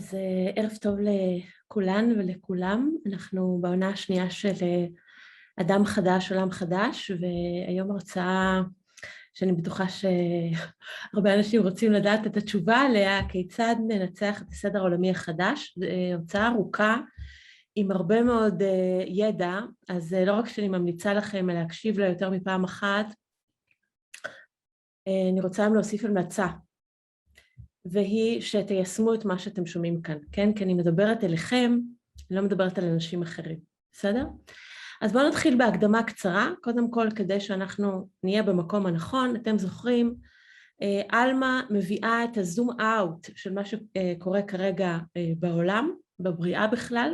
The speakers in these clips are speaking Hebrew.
אז ערב טוב לכולן ולכולם. אנחנו בעונה השנייה של אדם חדש, עולם חדש, והיום הרצאה שאני בטוחה שהרבה אנשים רוצים לדעת את התשובה עליה, כיצד ננצח את הסדר העולמי החדש. זו הרצאה ארוכה עם הרבה מאוד ידע, אז לא רק שאני ממליצה לכם להקשיב לה יותר מפעם אחת, אני רוצה גם להוסיף המלצה. והיא שתיישמו את מה שאתם שומעים כאן, כן? כי אני מדברת אליכם, אני לא מדברת על אנשים אחרים, בסדר? אז בואו נתחיל בהקדמה קצרה, קודם כל כדי שאנחנו נהיה במקום הנכון. אתם זוכרים, אלמה מביאה את הזום אאוט של מה שקורה כרגע בעולם, בבריאה בכלל,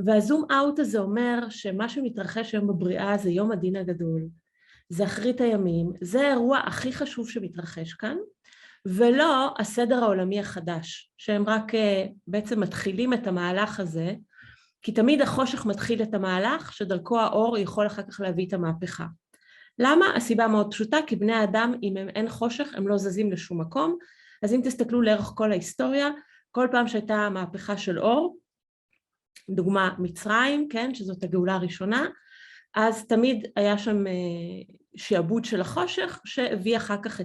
והזום אאוט הזה אומר שמה שמתרחש היום בבריאה זה יום הדין הגדול, זה אחרית הימים, זה האירוע הכי חשוב שמתרחש כאן, ולא הסדר העולמי החדש, שהם רק בעצם מתחילים את המהלך הזה, כי תמיד החושך מתחיל את המהלך, שדרכו האור יכול אחר כך להביא את המהפכה. למה? הסיבה מאוד פשוטה, כי בני האדם, אם אין חושך, הם לא זזים לשום מקום. אז אם תסתכלו לאורך כל ההיסטוריה, כל פעם שהייתה מהפכה של אור, דוגמה מצרים, כן, שזאת הגאולה הראשונה, אז תמיד היה שם שעבוד של החושך, שהביא אחר כך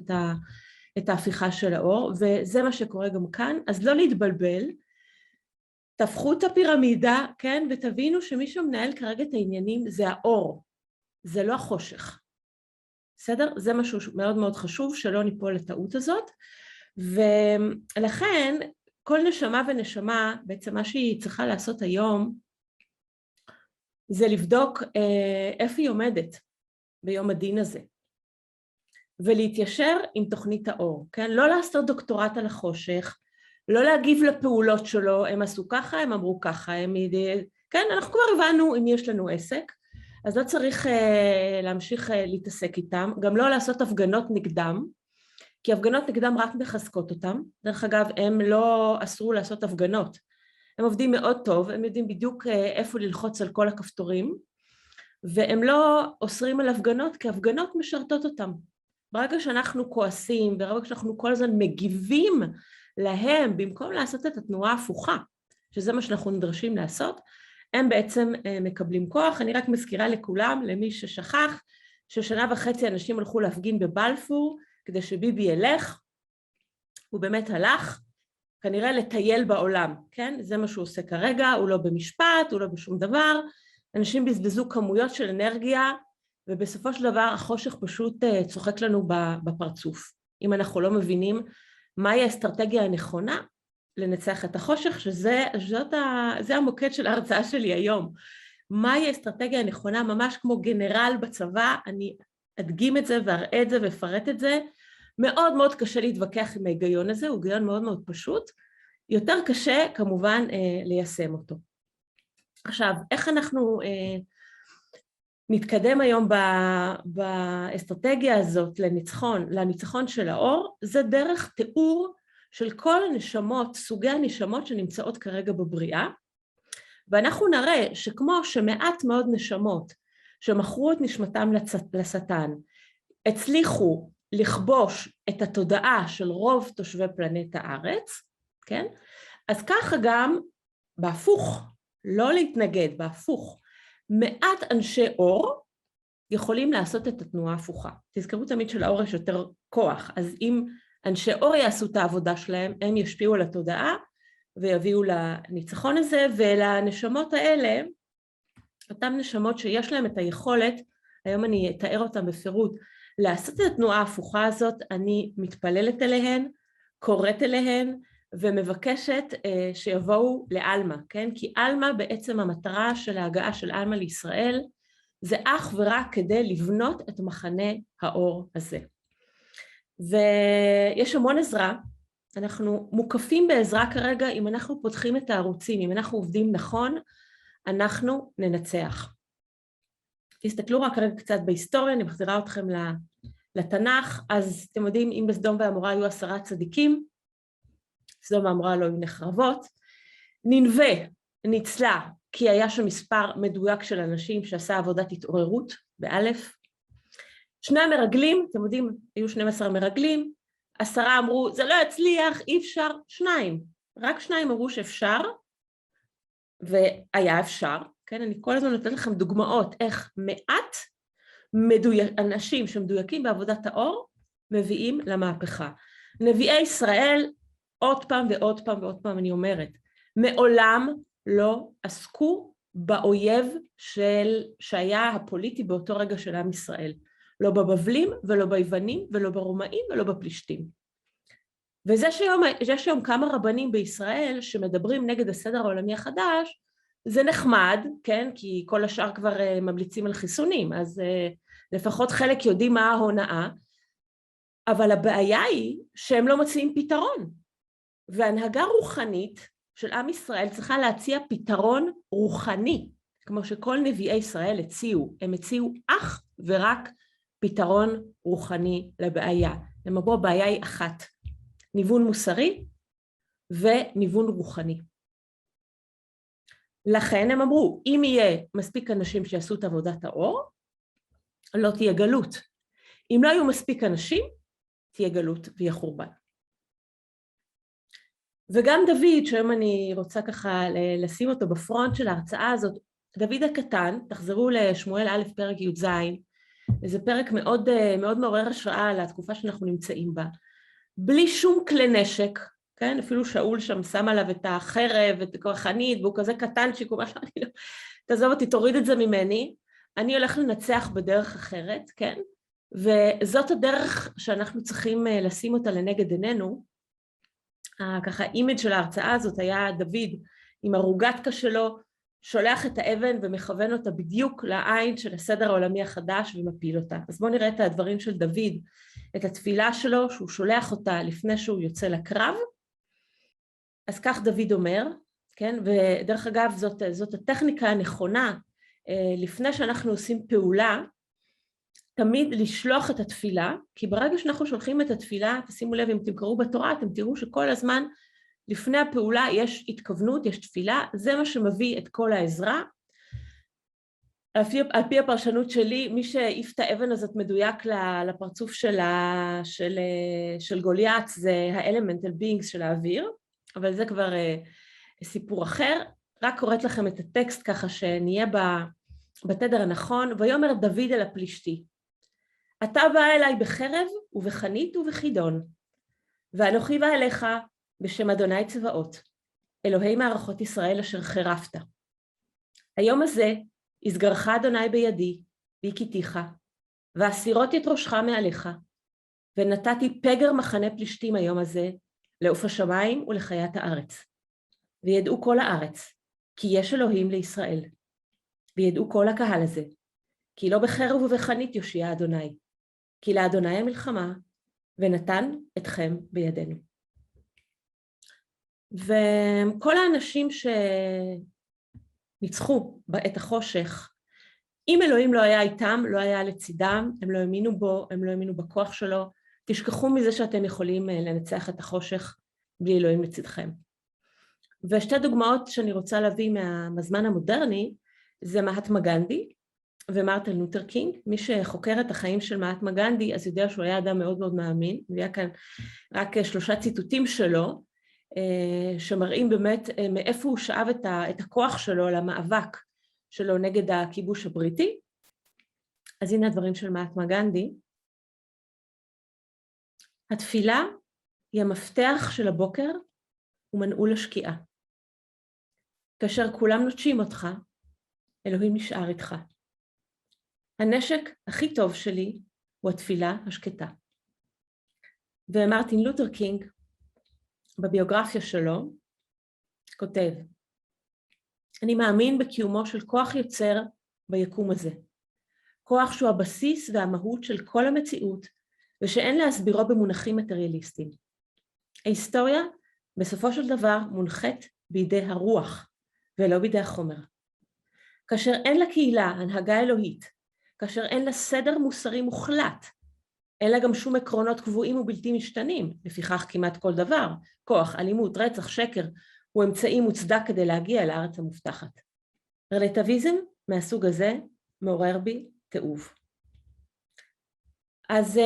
את ההפיכה של האור, וזה מה שקורה גם כאן. אז לא להתבלבל, תפכו את הפירמידה, כן, ותבינו שמי שמנהל כרגע את העניינים זה האור, זה לא החושך. בסדר? זה משהו מאוד מאוד חשוב, שלא ניפול לטעות הזאת, ולכן כל נשמה ונשמה, בעצם מה שהיא צריכה לעשות היום, זה לבדוק איפה היא עומדת ביום הדין הזה. ולהתיישר עם תוכנית האור, כן? לא לעשות דוקטורט על החושך, לא להגיב לפעולות שלו, הם עשו ככה, הם אמרו ככה, כן? אנחנו כבר הבנו אם יש לנו עסק, אז לא צריך להמשיך להתעסק איתם, גם לא לעשות הפגנות נגדם, כי הפגנות נגדם רק מחזקות אותם. דרך אגב, הם לא אסרו לעשות הפגנות, הם עובדים מאוד טוב, הם יודעים בדיוק איפה ללחוץ על כל הכפתורים, והם לא אוסרים על הפגנות, כי הפגנות משרתות אותם. ברגע שאנחנו כועסים, ברגע שאנחנו כל הזמן מגיבים להם, במקום לעשות את התנועה ההפוכה, שזה מה שאנחנו נדרשים לעשות, הם בעצם מקבלים כוח. אני רק מזכירה לכולם, למי ששכח, ששנה וחצי אנשים הלכו להפגין בבלפור, כדי שביבי ילך, הוא באמת הלך, כנראה לטייל בעולם, כן? זה מה שהוא עושה כרגע, הוא לא במשפט, הוא לא בשום דבר, אנשים בזבזו כמויות של אנרגיה, ובסופו של דבר החושך פשוט צוחק לנו בפרצוף. אם אנחנו לא מבינים מהי האסטרטגיה הנכונה לנצח את החושך, זה המוקד של ההרצאה שלי היום. מהי האסטרטגיה הנכונה, ממש כמו גנרל בצבא, אני אדגים את זה ואראה את זה ואפרט את זה. מאוד מאוד קשה להתווכח עם ההיגיון הזה, הוא היגיון מאוד מאוד פשוט, יותר קשה כמובן ליישם אותו. עכשיו, איך אנחנו נתקדם היום באסטרטגיה הזאת לניצחון של האור? זה דרך תיאור של כל הנשמות, סוגי הנשמות שנמצאות כרגע בבריאה, ואנחנו נראה שכמו שמעט מאוד נשמות שמכרו את נשמתם לשטן, הצליחו לכבוש את התודעה של רוב תושבי פלנט הארץ, כן? אז ככה גם בהפוך, לא להתנגד, בהפוך, מעט אנשי אור יכולים לעשות את התנועה ההפוכה. תזכרו תמיד שלאור יש יותר כוח, אז אם אנשי אור יעשו את העבודה שלהם, הם ישפיעו על התודעה ויביאו לניצחון הזה, ולנשמות האלה, אותן נשמות שיש להם את היכולת, היום אני אתאר אותם בפירוט, לעשות את התנועה ההפוכה הזאת, אני מתפללת אליהן, קוראת אליהן, ומבקשת שיבואו לאלמה, כן? כי אלמה בעצם המטרה של ההגעה של אלמה לישראל, זה אך ורק כדי לבנות את מחנה האור הזה. ויש המון עזרה, אנחנו מוקפים בעזרה כרגע, אם אנחנו פותחים את הערוצים, אם אנחנו עובדים נכון, אנחנו ננצח. תסתכלו רק רגע קצת בהיסטוריה, אני מחזירה אתכם לתנ"ך, אז אתם יודעים, אם בסדום ועמורה היו 10 צדיקים, סדום ועמורה לא היו נחרבות, נינווה ניצלה, כי היה שם מספר מדויק של אנשים שעשה עבודת התעוררות, באלף. 2 מרגלים, אתם יודעים, היו 12 מרגלים, 10 אמרו, זה לא יצליח, אי אפשר, 2. רק 2 אמרו שאפשר, והיה אפשר, כן? אני כל הזמן נותנת לכם דוגמאות איך מעט אנשים שמדויקים בעבודת האור מביאים למהפכה. נביאי ישראל, עוד פעם ועוד פעם ועוד פעם אני אומרת, מעולם לא עסקו באויב שהיה הפוליטי באותו רגע של עם ישראל. לא בבבלים ולא ביוונים ולא ברומאים ולא בפלישתים. וזה שהיום כמה רבנים בישראל שמדברים נגד הסדר העולמי החדש, זה נחמד, כן? כי כל השאר כבר ממליצים על חיסונים, אז לפחות חלק יודעים מה ההונאה, אבל הבעיה היא שהם לא מציעים פתרון. והנהגה רוחנית של עם ישראל צריכה להציע פתרון רוחני, כמו שכל נביאי ישראל הציעו. הם הציעו אך ורק פתרון רוחני לבעיה. הם אמרו, הבעיה היא אחת, ניוון מוסרי וניוון רוחני. לכן הם אמרו, אם יהיה מספיק אנשים שיעשו את עבודת האור, לא תהיה גלות. אם לא יהיו מספיק אנשים, תהיה גלות ויהיה חורבן. וגם דוד, שהיום אני רוצה ככה לשים אותו בפרונט של ההרצאה הזאת, דוד הקטן, תחזרו לשמואל א' פרק י"ז, זה פרק מאוד מאוד מעורר השראה לתקופה שאנחנו נמצאים בה, בלי שום כלי נשק, כן? אפילו שאול שם שם עליו את החרב, את הכוחנית, והוא כזה קטנצ'יק, הוא אומר, תעזוב אותי, תוריד את זה ממני, אני הולך לנצח בדרך אחרת, כן? וזאת הדרך שאנחנו צריכים לשים אותה לנגד עינינו. ככה האימג' של ההרצאה הזאת היה דוד עם הרוגטקה שלו, שולח את האבן ומכוון אותה בדיוק לעין של הסדר העולמי החדש ומפיל אותה. אז בואו נראה את הדברים של דוד, את התפילה שלו, שהוא שולח אותה לפני שהוא יוצא לקרב. אז כך דוד אומר, כן? ודרך אגב, זאת הטכניקה הנכונה, לפני שאנחנו עושים פעולה, תמיד לשלוח את התפילה, כי ברגע שאנחנו שולחים את התפילה, תשימו לב, אם תקראו בתורה, אתם תראו שכל הזמן לפני הפעולה יש התכוונות, יש תפילה, זה מה שמביא את כל העזרה. על פי הפרשנות שלי, מי שהעיף את האבן הזאת מדויק לפרצוף של גוליית, זה האלמנטל בינגס של האוויר, אבל זה כבר סיפור אחר. רק קוראת לכם את הטקסט ככה שנהיה בתדר הנכון. ויאמר דוד אל הפלישתי, אתה בא אליי בחרב ובחנית ובחידון, ואנוכי בא אליך בשם אדוני צבאות, אלוהי מערכות ישראל אשר חרפת. היום הזה יסגרך אדוני בידי, והכיתיך, ואסירות את ראשך מעליך, ונתתי פגר מחנה פלישתים היום הזה, לעוף השמיים ולחיית הארץ. וידעו כל הארץ, כי יש אלוהים לישראל. וידעו כל הקהל הזה, כי לא בחרב ובחנית יושיע אדוני, כי לאדוני המלחמה, ונתן אתכם בידינו. וכל האנשים שניצחו את החושך, אם אלוהים לא היה איתם, לא היה לצידם, הם לא האמינו בו, הם לא האמינו בכוח שלו, תשכחו מזה שאתם יכולים לנצח את החושך בלי אלוהים לצדכם. ושתי דוגמאות שאני רוצה להביא מהזמן המודרני, זה מהטמה גנדי ומרטין לותר קינג. מי שחוקר את החיים של מהטמה גנדי, אז יודע שהוא היה אדם מאוד מאוד מאמין, היה כאן רק 3 ציטוטים שלו, שמראים באמת מאיפה הוא שאב את הכוח שלו למאבק שלו נגד הכיבוש הבריטי. אז הנה הדברים של מהטמה גנדי. התפילה היא המפתח של הבוקר ומנעול השקיעה. כאשר כולם נוטשים אותך, אלוהים נשאר איתך. הנשק הכי טוב שלי הוא התפילה השקטה. ומרטין לותר קינג, בביוגרפיה שלו, כותב, אני מאמין בקיומו של כוח יוצר ביקום הזה. כוח שהוא הבסיס והמהות של כל המציאות, ושאין להסבירו במונחים מטריאליסטיים. ההיסטוריה בסופו של דבר מונחת בידי הרוח, ולא בידי החומר. כאשר אין לקהילה הנהגה אלוהית, כאשר אין לה סדר מוסרי מוחלט, אין לה גם שום עקרונות קבועים ובלתי משתנים, לפיכך כמעט כל דבר, כוח, אלימות, רצח, שקר, הוא אמצעי מוצדק כדי להגיע אל הארץ המובטחת. רלטיביזם מהסוג הזה מעורר בי תיעוב. אז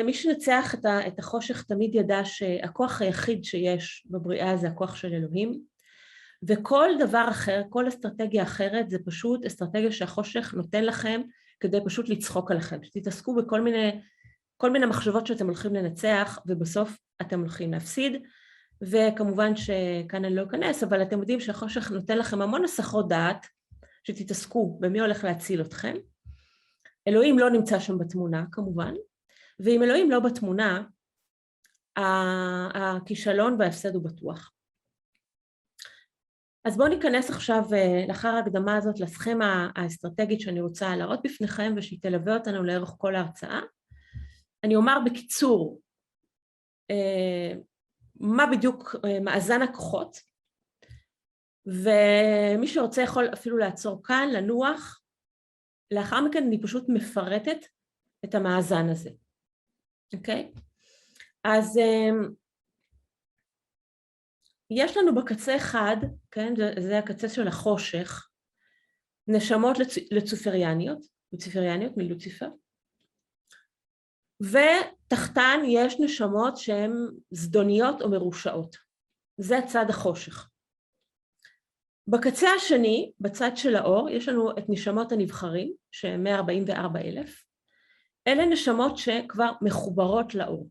מי שנצח את החושך תמיד ידע שהכוח היחיד שיש בבריאה זה הכוח של אלוהים, וכל דבר אחר, כל אסטרטגיה אחרת זה פשוט אסטרטגיה שהחושך נותן לכם כדי פשוט לצחוק עליכם, שתתעסקו בכל מיני מחשבות שאתם הולכים לנצח ובסוף אתם הולכים להפסיד. וכמובן שכאן אני לא אכנס, אבל אתם יודעים שהחושך נותן לכם המון הסחות דעת שתתעסקו במי הולך להציל אתכם. אלוהים לא נמצא שם בתמונה כמובן, ואם אלוהים לא בתמונה, הכישלון וההפסד הוא בטוח. אז בואו ניכנס עכשיו, לאחר ההקדמה הזאת, לסכמה האסטרטגית שאני רוצה להראות בפניכם, ושהיא תלווה אותנו לאורך כל ההרצאה. אני אומר בקיצור, מה בדיוק מאזן הכוחות, ומי שרוצה יכול אפילו לעצור כאן, לנוח, לאחר מכן אני פשוט מפרטת את המאזן הזה, אוקיי? אז יש לנו בקצה אחד, כן, זה הקצה של החושך, נשמות לוצפריאניות מלוציפר, ותחתן יש נשמות שהן זדוניות או מרושעות. זה הצד החושך. בקצה השני, בצד של האור, יש לנו את נשמות הנבחרים, שהן 144,000. אלה נשמות שכבר מחוברות לאור.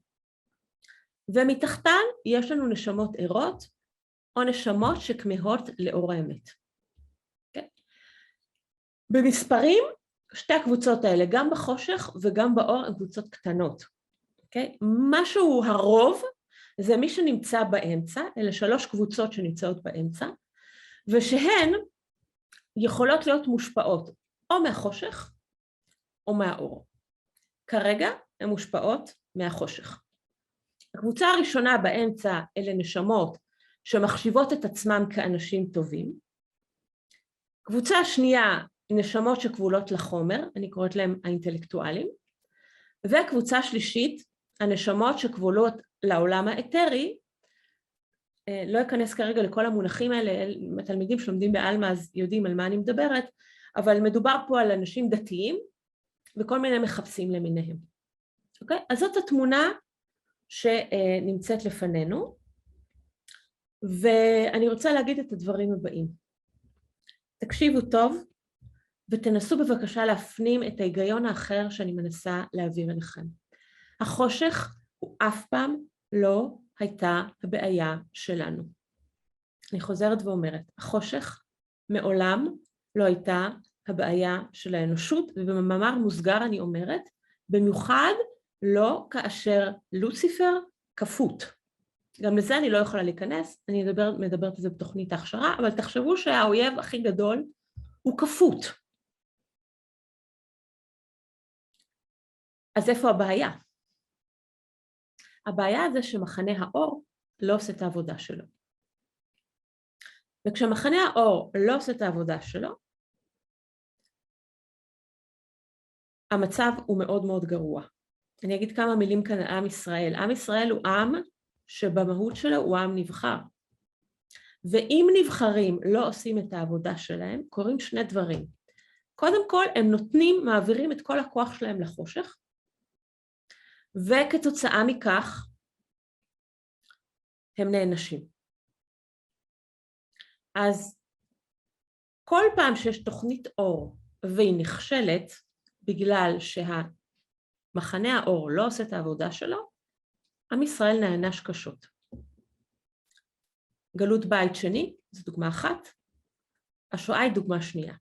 ומתחתן יש לנו נשמות ערות, או נשמות שכמהות לאור האמת. Okay. במספרים, שתי הקבוצות האלה, גם בחושך וגם באור, הן קבוצות קטנות. Okay. משהו הרוב, זה מי שנמצא באמצע, אלה 3 קבוצות שנמצאות באמצע, ושהן יכולות להיות מושפעות או מהחושך או מהאור. כרגע הן מושפעות מהחושך. הקבוצה הראשונה באמצע אלה נשמות שמחשיבות את עצמם כאנשים טובים. קבוצה השנייה נשמות שכבולות לחומר, אני קוראת להם האינטלקטואלים. והקבוצה השלישית, הנשמות שכבולות לעולם האתרי, לא אכנס כרגע לכל המונחים האלה, התלמידים שלומדים בעלמא אז יודעים על מה אני מדברת, אבל מדובר פה על אנשים דתיים וכל מיני מחפשים למיניהם. אוקיי? אז זאת התמונה שנמצאת לפנינו, ואני רוצה להגיד את הדברים הבאים. תקשיבו טוב ותנסו בבקשה להפנים את ההיגיון האחר שאני מנסה להעביר אליכם. החושך הוא אף פעם לא הייתה הבעיה שלנו. אני חוזרת ואומרת, החושך מעולם לא הייתה הבעיה של האנושות, ובמאמר מוסגר אני אומרת, במיוחד לא כאשר לוציפר כפות. גם לזה אני לא יכולה להיכנס, אני מדברת על זה בתוכנית ההכשרה, אבל תחשבו שהאויב הכי גדול הוא כפות. אז איפה הבעיה? הבעיה זה שמחנה האור לא עושה את העבודה שלו. וכשמחנה האור לא עושה את העבודה שלו, המצב הוא מאוד מאוד גרוע. אני אגיד כמה מילים כאן על עם ישראל. עם ישראל הוא עם שבמהות שלו הוא עם נבחר. ואם נבחרים לא עושים את העבודה שלהם, קורים 2 דברים. קודם כל, הם מעבירים את כל הכוח שלהם לחושך, וכתוצאה מכך, הם נענשים. אז כל פעם שיש תוכנית אור והיא נכשלת, בגלל שהמחנה האור לא עושה את העבודה שלו, עם ישראל נענש קשות. גלות בית שני, זו דוגמה אחת, השואה היא דוגמה שנייה.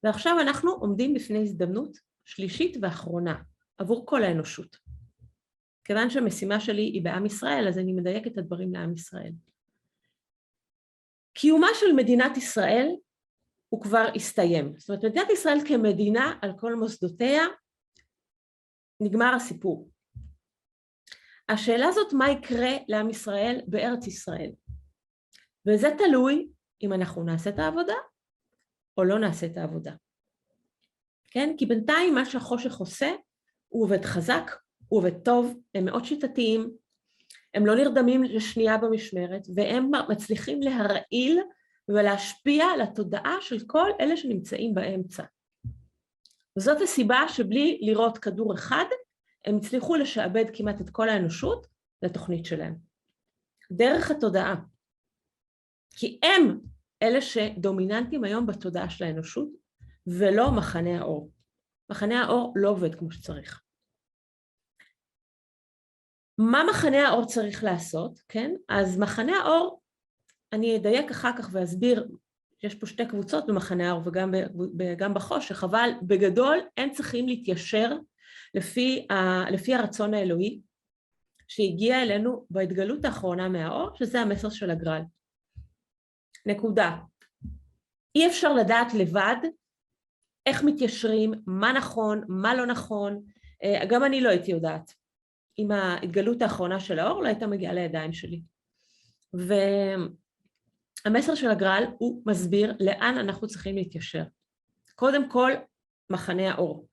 ועכשיו אנחנו עומדים בפני הזדמנות שלישית ואחרונה, עבור כל האנושות. כיוון שהמשימה שלי היא בעם ישראל, אז אני מדייק את הדברים לעם ישראל. קיומה של מדינת ישראל הוא כבר הסתיים. זאת אומרת, מדינת ישראל כמדינה על כל מוסדותיה, נגמר הסיפור. השאלה הזאת, מה יקרה לעם ישראל בארץ ישראל? וזה תלוי אם אנחנו נעשה את העבודה או לא נעשה את העבודה. כן? כי בינתיים מה שהחושך עושה, הוא עובד חזק, הוא עובד טוב, הם מאוד שיטתיים, הם לא נרדמים לשנייה במשמרת, והם מצליחים להרעיל ולהשפיע על התודעה של כל אלה שנמצאים באמצע. וזאת הסיבה שבלי לראות כדור אחד, הם הצליחו לשעבד כמעט את כל האנושות לתוכנית שלהם. דרך התודעה. כי הם אלה שדומיננטים היום בתודעה של האנושות, ולא מחנה האור. מחנה האור לא עובד כמו שצריך. מה מחנה האור צריך לעשות? כן? אז מחנה האור, אני אדייק אחר כך ואסביר, יש פה שתי קבוצות במחנה האור וגם בחושך, אבל בגדול הם צריכים להתיישר לפי הרצון האלוהי, שהגיע אלינו בהתגלות האחרונה מהאור, שזה המסר של הגרל. נקודה. אי אפשר לדעת לבד איך מתיישרים, מה נכון, מה לא נכון, גם אני לא הייתי יודעת. עם ההתגלות האחרונה של האור לא הייתה מגיעה לידיים שלי. והמסר של הגרל הוא מסביר לאן אנחנו צריכים להתיישר. קודם כל, מחנה האור,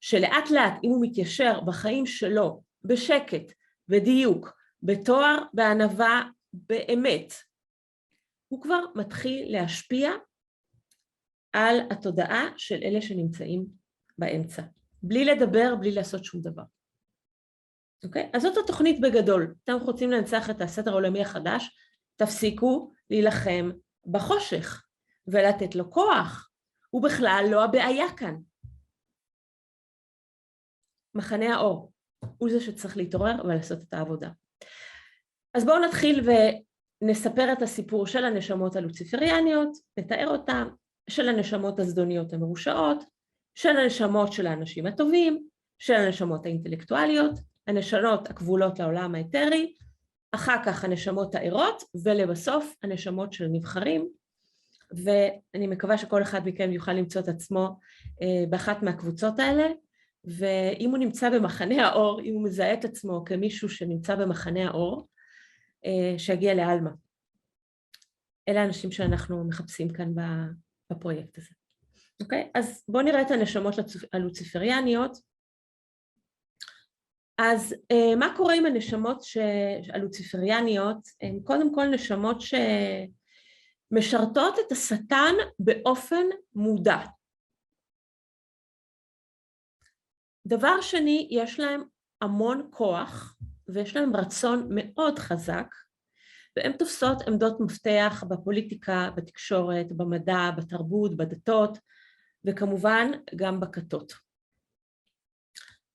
שלאט לאט אם הוא מתיישר בחיים שלו, בשקט, בדיוק, בתואר, בענווה, באמת, הוא כבר מתחיל להשפיע על התודעה של אלה שנמצאים באמצע. בלי לדבר, בלי לעשות שום דבר. אוקיי? אז זאת התוכנית בגדול. אתם רוצים לנצח את הסדר העולמי החדש, תפסיקו להילחם בחושך ולתת לו כוח. הוא בכלל לא הבעיה כאן. מחנה האור הוא זה שצריך להתעורר ולעשות את העבודה. אז בואו נתחיל ונספר את הסיפור של הנשמות הלוציפריאניות, נתאר אותם, של הנשמות הזדוניות המרושעות, של הנשמות של האנשים הטובים, של הנשמות האינטלקטואליות, הנשמות הכבולות לעולם האתרי, אחר כך הנשמות הערות, ולבסוף הנשמות של הנבחרים, ואני מקווה שכל אחד מכם יוכל למצוא את עצמו באחת מהקבוצות האלה, ואם הוא נמצא במחנה האור, אם הוא מזהה את עצמו כמישהו שנמצא במחנה האור, שיגיע לאלמה. אלה האנשים שאנחנו מחפשים כאן בפרויקט הזה. אוקיי? אז בואו נראה את הנשמות הלוציפריאניות. אז מה קורה עם הנשמות הלוציפריאניות? הן קודם כל נשמות שמשרתות את השטן באופן מודע. דבר שני, יש להם המון כוח ויש להם רצון מאוד חזק, והן תופסות עמדות מפתח בפוליטיקה, בתקשורת, במדע, בתרבות, בדתות, וכמובן גם בכתות.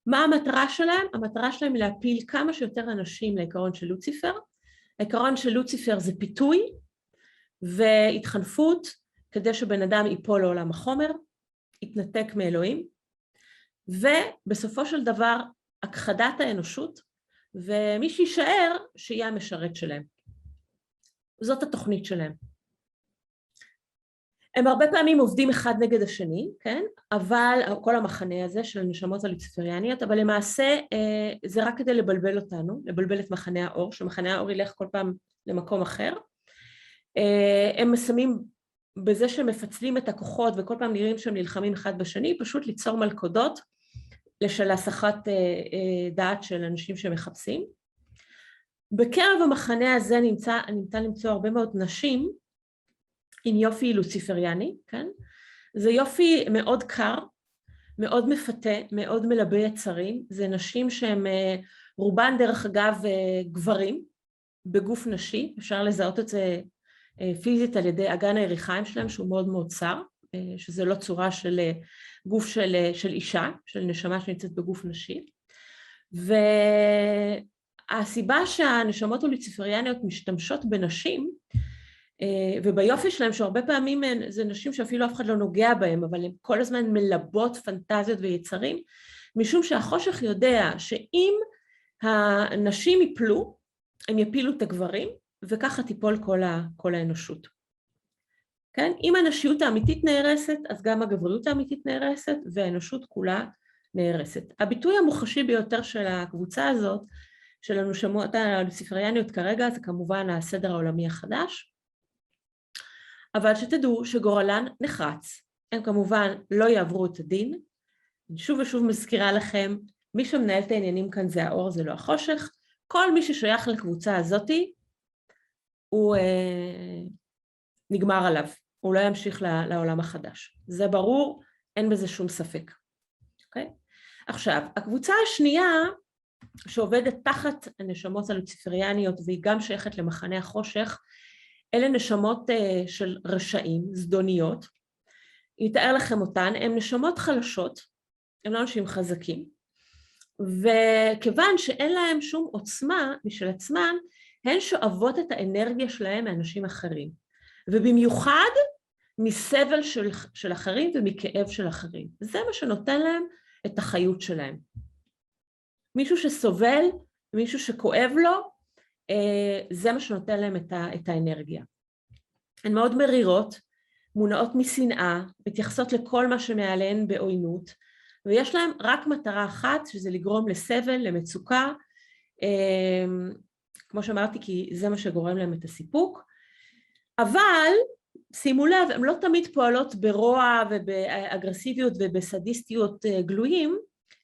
מה המטרה שלהם? המטרה שלהם היא להפיל כמה שיותר אנשים לעיקרון של לוציפר. העיקרון של לוציפר זה פיתוי והתחנפות, כדי שבן אדם ייפול לעולם החומר, יתנתק מאלוהים, ובסופו של דבר הכחדת האנושות, ומי שישאר שיהיה המשרת שלהם. זאת התוכנית שלהם. הם הרבה פעמים עובדים אחד נגד השני, כן? אבל כל המחנה הזה של הנשמות הלוציפריאניות, אבל למעשה זה רק כדי לבלבל אותנו, לבלבל את מחנה האור, שמחנה האור ילך כל פעם למקום אחר. הם שמים בזה שהם מפצלים את הכוחות וכל פעם נראים שהם נלחמים אחד בשני, פשוט ליצור מלכודות של הסחת דעת של אנשים שמחפשים. בקרב המחנה הזה ניתן למצוא הרבה מאוד נשים עם יופי לוציפריאני, כן? זה יופי מאוד קר, מאוד מפתה, מאוד מלבה יצרים, זה נשים שהן רובן דרך אגב גברים בגוף נשי, אפשר לזהות את זה פיזית על ידי אגן הירכיים שלהם שהוא מאוד מאוד צר, שזה לא צורה של גוף של אישה, של נשמה שנמצאת בגוף נשי, והסיבה שהנשמות הלוציפריאניות משתמשות בנשים, וביופי שלהם שהרבה פעמים זה נשים שאפילו אף אחד לא נוגע בהם, אבל הן כל הזמן מלבות פנטזיות ויצרים, משום שהחושך יודע שאם הנשים יפלו, הם יפילו את הגברים, וככה תיפול כל האנושות. כן? אם הנשיות האמיתית נהרסת, אז גם הגבריות האמיתית נהרסת, והאנושות כולה נהרסת. הביטוי המוחשי ביותר של הקבוצה הזאת, של הנשמות הלוציפריאניות כרגע, זה כמובן הסדר העולמי החדש, אבל שתדעו שגורלן נחרץ, הם כמובן לא יעברו את הדין, שוב ושוב מזכירה לכם, מי שמנהל את העניינים כאן זה האור, זה לא החושך, כל מי ששייך לקבוצה הזאת, הוא נגמר עליו, הוא לא ימשיך לעולם החדש, זה ברור, אין בזה שום ספק, אוקיי? עכשיו, הקבוצה השנייה שעובדת תחת הנשמות הלוציפריאניות והיא גם שייכת למחנה החושך, אלה נשמות של רשעים, זדוניות. יתאר לכם אותן, הן נשמות חלשות, הן לא אנשים חזקים, וכיוון שאין להם שום עוצמה משל עצמן, הן שואבות את האנרגיה שלהם מאנשים אחרים, ובמיוחד מסבל של אחרים ומכאב של אחרים. זה מה שנותן להם את החיות שלהם. מישהו שסובל, מישהו שכואב לו, זה מה שנותן להם את האנרגיה. הן מאוד מרירות, מונעות משנאה, מתייחסות לכל מה שמעליהן בעוינות, ויש להם רק מטרה אחת, שזה לגרום לסבל, למצוקה, כמו שאמרתי, כי זה מה שגורם להם את הסיפוק. אבל, שימו לב, הן לא תמיד פועלות ברוע ובאגרסיביות ובסדיסטיות גלויים,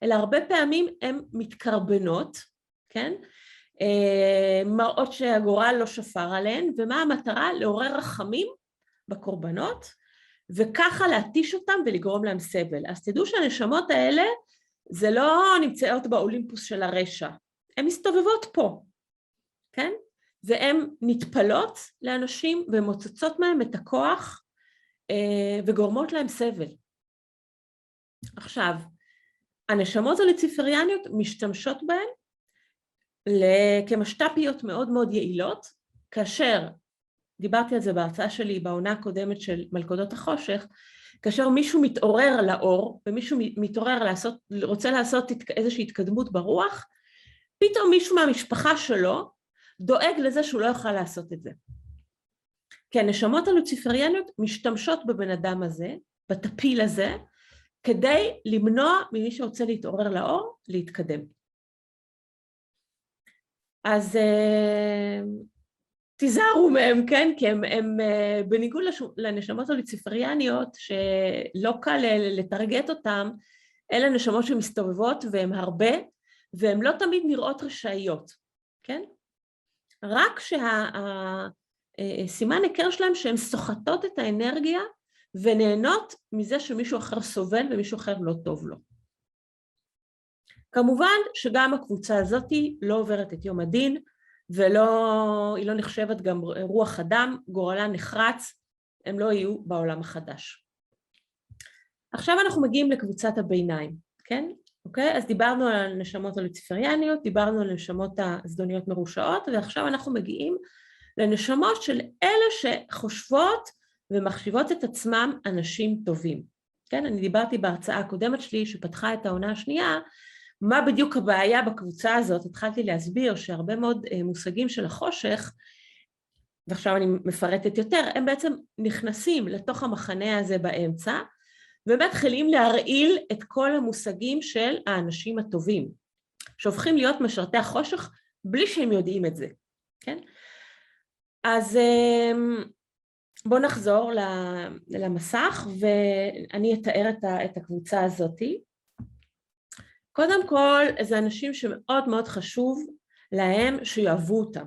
אלא הרבה פעמים הן מתקרבנות, כן? מראות שהגורל לא שפר עליהן, ומה המטרה? לעורר רחמים בקורבנות, וככה להתיש אותם ולגרום להם סבל. אז תדעו שהנשמות האלה, זה לא נמצאות באולימפוס של הרשע, הן מסתובבות פה, כן? והן נטפלות לאנשים ומוצצות מהם את הכוח, וגורמות להם סבל. עכשיו, הנשמות הלוציפריאניות משתמשות בהן כמשת"פיות מאוד מאוד יעילות, כאשר, דיברתי על זה בהרצאה שלי בעונה הקודמת של מלכודות החושך, כאשר מישהו מתעורר לאור, ומישהו מתעורר רוצה לעשות איזושהי התקדמות ברוח, פתאום מישהו מהמשפחה שלו דואג לזה שהוא לא יוכל לעשות את זה. כי הנשמות הלוציפריאניות משתמשות בבן אדם הזה, בטפיל הזה, כדי למנוע ממי שרוצה להתעורר לאור, להתקדם. אז תיזהרו מהם, כן? כי הם בניגוד לנשמות הלוציפריאניות, שלא קל לטרגט אותם, אלה נשמות שמסתובבות והן הרבה, והן לא תמיד נראות רשאיות, כן? רק שהסימן היכר שלהם שהן סוחטות את האנרגיה, ונהנות מזה שמישהו אחר סובל ומישהו אחר לא טוב לו. כמובן שגם הקבוצה הזאת לא עוברת את יום הדין, והיא לא נחשבת גם רוח אדם, גורלה נחרץ, הם לא יהיו בעולם החדש. עכשיו אנחנו מגיעים לקבוצת הביניים, כן? אוקיי? אז דיברנו על הנשמות הלוציפריאניות, דיברנו על הנשמות הזדוניות מרושעות, ועכשיו אנחנו מגיעים לנשמות של אלה שחושבות ומחשיבות את עצמם אנשים טובים. כן? אני דיברתי בהרצאה הקודמת שלי שפתחה את העונה השנייה, מה בדיוק הבעיה בקבוצה הזאת, התחלתי להסביר שהרבה מאוד מושגים של החושך, ועכשיו אני מפרטת יותר, הם בעצם נכנסים לתוך המחנה הזה באמצע, ומתחילים להרעיל את כל המושגים של האנשים הטובים, שהופכים להיות משרתי החושך בלי שהם יודעים את זה, כן? אז בואו נחזור למסך, ואני אתאר את הקבוצה הזאת. קודם כל, זה אנשים שמאוד מאוד חשוב להם שיאהבו אותם.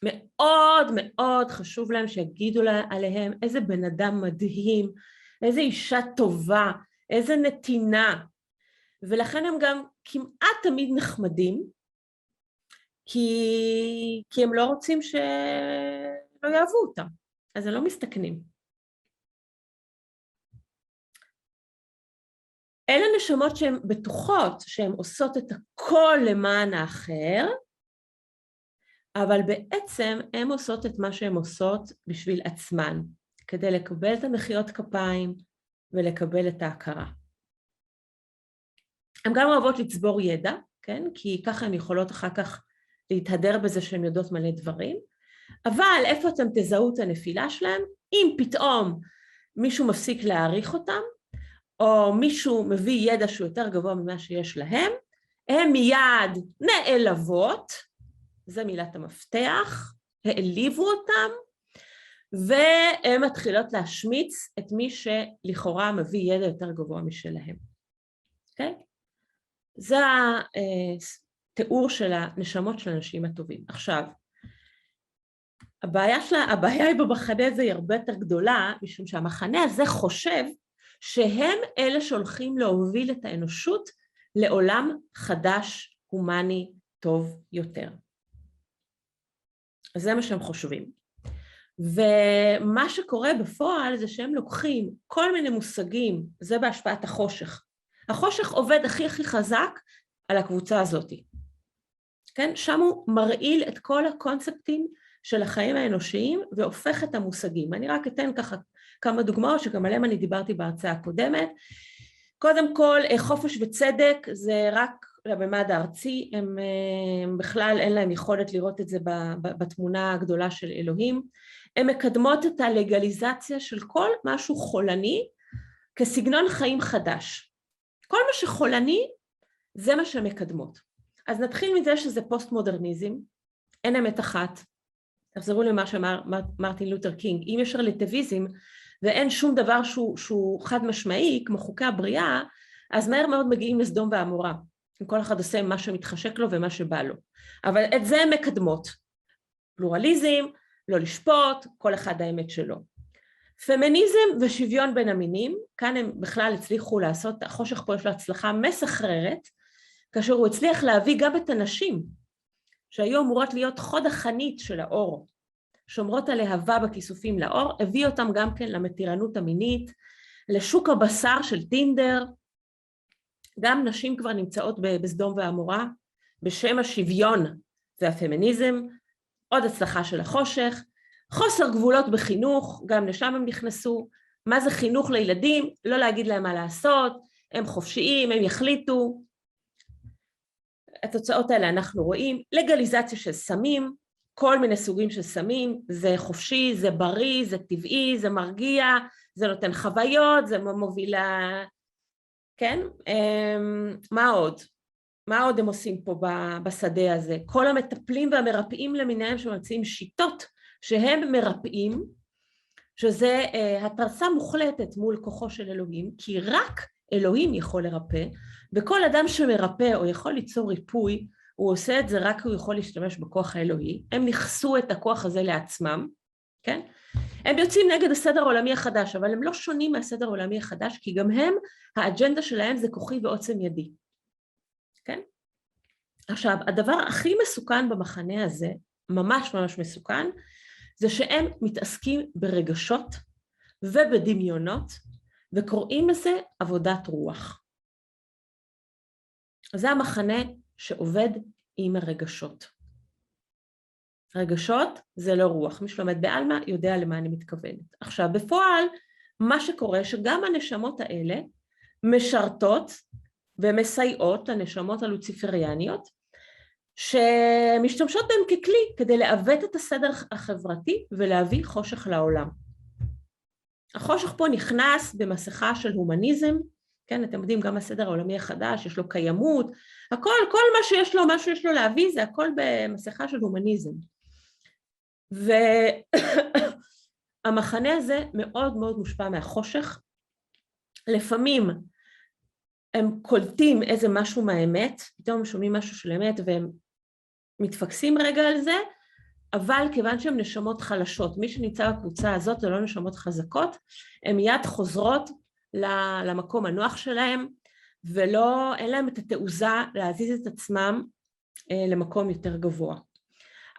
מאוד מאוד חשוב להם שיגידו עליהם איזה בן אדם מדהים, איזה אישה טובה, איזה נתינה. ולכן הם גם כמעט תמיד נחמדים, כי הם לא רוצים שלא יאהבו אותם, אז הם לא מסתכנים. אלה נשמות שהן בטוחות שהן עושות את הכל למען האחר, אבל בעצם הן עושות את מה שהן עושות בשביל עצמן, כדי לקבל את המחיאות כפיים ולקבל את ההכרה. הן גם אוהבות לצבור ידע, כן? כי ככה הן יכולות אחר כך להתהדר בזה שהן יודעות מלא דברים, אבל איפה אתם תזהו את הנפילה שלהם? אם פתאום מישהו מפסיק להעריך אותם, או מישהו מביא ידע שהוא יותר גבוה ממה שיש להם, הם מיד נעלבות, זה מילת המפתח, העליבו אותם, והן מתחילות להשמיץ את מי שלכאורה מביא ידע יותר גבוה משלהם. אוקיי? זה התיאור של הנשמות של האנשים הטובים. עכשיו, הבעיה היא במחנה הזה היא הרבה יותר גדולה, משום שהמחנה הזה חושב שהם אלה שהולכים להוביל את האנושות לעולם חדש, הומני, טוב יותר. אז זה מה שהם חושבים. ומה שקורה בפועל זה שהם לוקחים כל מיני מושגים, זה בהשפעת החושך. החושך עובד הכי חזק על הקבוצה הזאת. כן? שם הוא מרעיל את כל הקונספטים של החיים האנושיים והופך את המושגים. אני רק אתן ככה כמה דוגמאות שגם עליהם אני דיברתי בהרצאה הקודמת. קודם כל, חופש וצדק זה רק לממד הארצי, הם בכלל אין להם יכולת לראות את זה בתמונה הגדולה של אלוהים. הן מקדמות את הלגליזציה של כל משהו חולני כסגנון חיים חדש. כל מה שחולני זה מה שמקדמות. אז נתחיל מזה שזה פוסט-מודרניזם, אין אמת אחת. תחזרו למה שאמר מרטין לותר קינג, אם יש רלטיביזם ואין שום דבר שהוא חד משמעי, כמו חוקי הבריאה, אז מהר מאוד מגיעים לסדום ועמורה. כל אחד עושה מה שמתחשק לו ומה שבא לו. אבל את זה הם מקדמות. פלורליזם, לא לשפוט, כל אחד האמת שלו. פמיניזם ושוויון בין המינים, כאן הם בכלל הצליחו לעשות, החושך פה יש לו הצלחה מסחררת, כאשר הוא הצליח להביא גם את הנשים, שהיו אמורות להיות חוד החנית של האור, שומרות על להבה בכיסופים לאור, הביא אותם גם כן למתירנות המינית, לשוק הבשר של טינדר, גם נשים כבר נמצאות בסדום ועמורה, בשם השוויון והפמיניזם, עוד הצלחה של החושך, חוסר גבולות בחינוך, גם לשם הם נכנסו, מה זה חינוך לילדים? לא להגיד להם מה לעשות, הם חופשיים, הם יחליטו, התוצאות האלה אנחנו רואים, לגליזציה של סמים, כל מיני סוגים של סמים, זה חופשי, זה בריא, זה טבעי, זה מרגיע, זה נותן חוויות, זה מובילה, כן? מה עוד? מה עוד הם עושים פה בשדה הזה? כל המטפלים והמרפאים למיניהם שמציעים שיטות שהם מרפאים, שזה התרסה מוחלטת מול כוחו של אלוהים, כי רק אלוהים יכול לרפא, וכל אדם שמרפא או יכול ליצור ריפוי, הוא עושה את זה רק הוא יכול להשתמש בכוח האלוהי, הם נכסו את הכוח הזה לעצמם, כן? הם יוצאים נגד הסדר העולמי החדש, אבל הם לא שונים מהסדר העולמי החדש, כי גם הם, האג'נדה שלהם זה כוחי ועוצם ידי, כן? עכשיו, הדבר הכי מסוכן במחנה הזה, ממש ממש מסוכן, זה שהם מתעסקים ברגשות ובדמיונות, וקוראים לזה עבודת רוח. זה המחנה שעובד עם הרגשות. רגשות זה לא רוח, מי שלומד בעלמא יודע למה אני מתכוונת. עכשיו, בפועל, מה שקורה שגם הנשמות האלה משרתות ומסייעות לנשמות הלוציפריאניות, שמשתמשות בהם ככלי כדי לעוות את הסדר החברתי ולהביא חושך לעולם. החושך פה נכנס במסכה של הומניזם, כן, אתם יודעים, גם הסדר העולמי החדש, יש לו קיימות, הכל, כל מה שיש לו, מה שיש לו להביא, זה הכל במסכה של הומניזם. והמחנה הזה מאוד מאוד מושפע מהחושך, לפעמים הם קולטים איזה משהו מהאמת, פתאום הם שומעים משהו של אמת והם מתפקסים רגע על זה, אבל כיוון שהן נשמות חלשות, מי שנמצא בקבוצה הזאת זה לא נשמות חזקות, הן מיד חוזרות למקום הנוח שלהם, ואין להם את התעוזה להזיז את עצמם למקום יותר גבוה.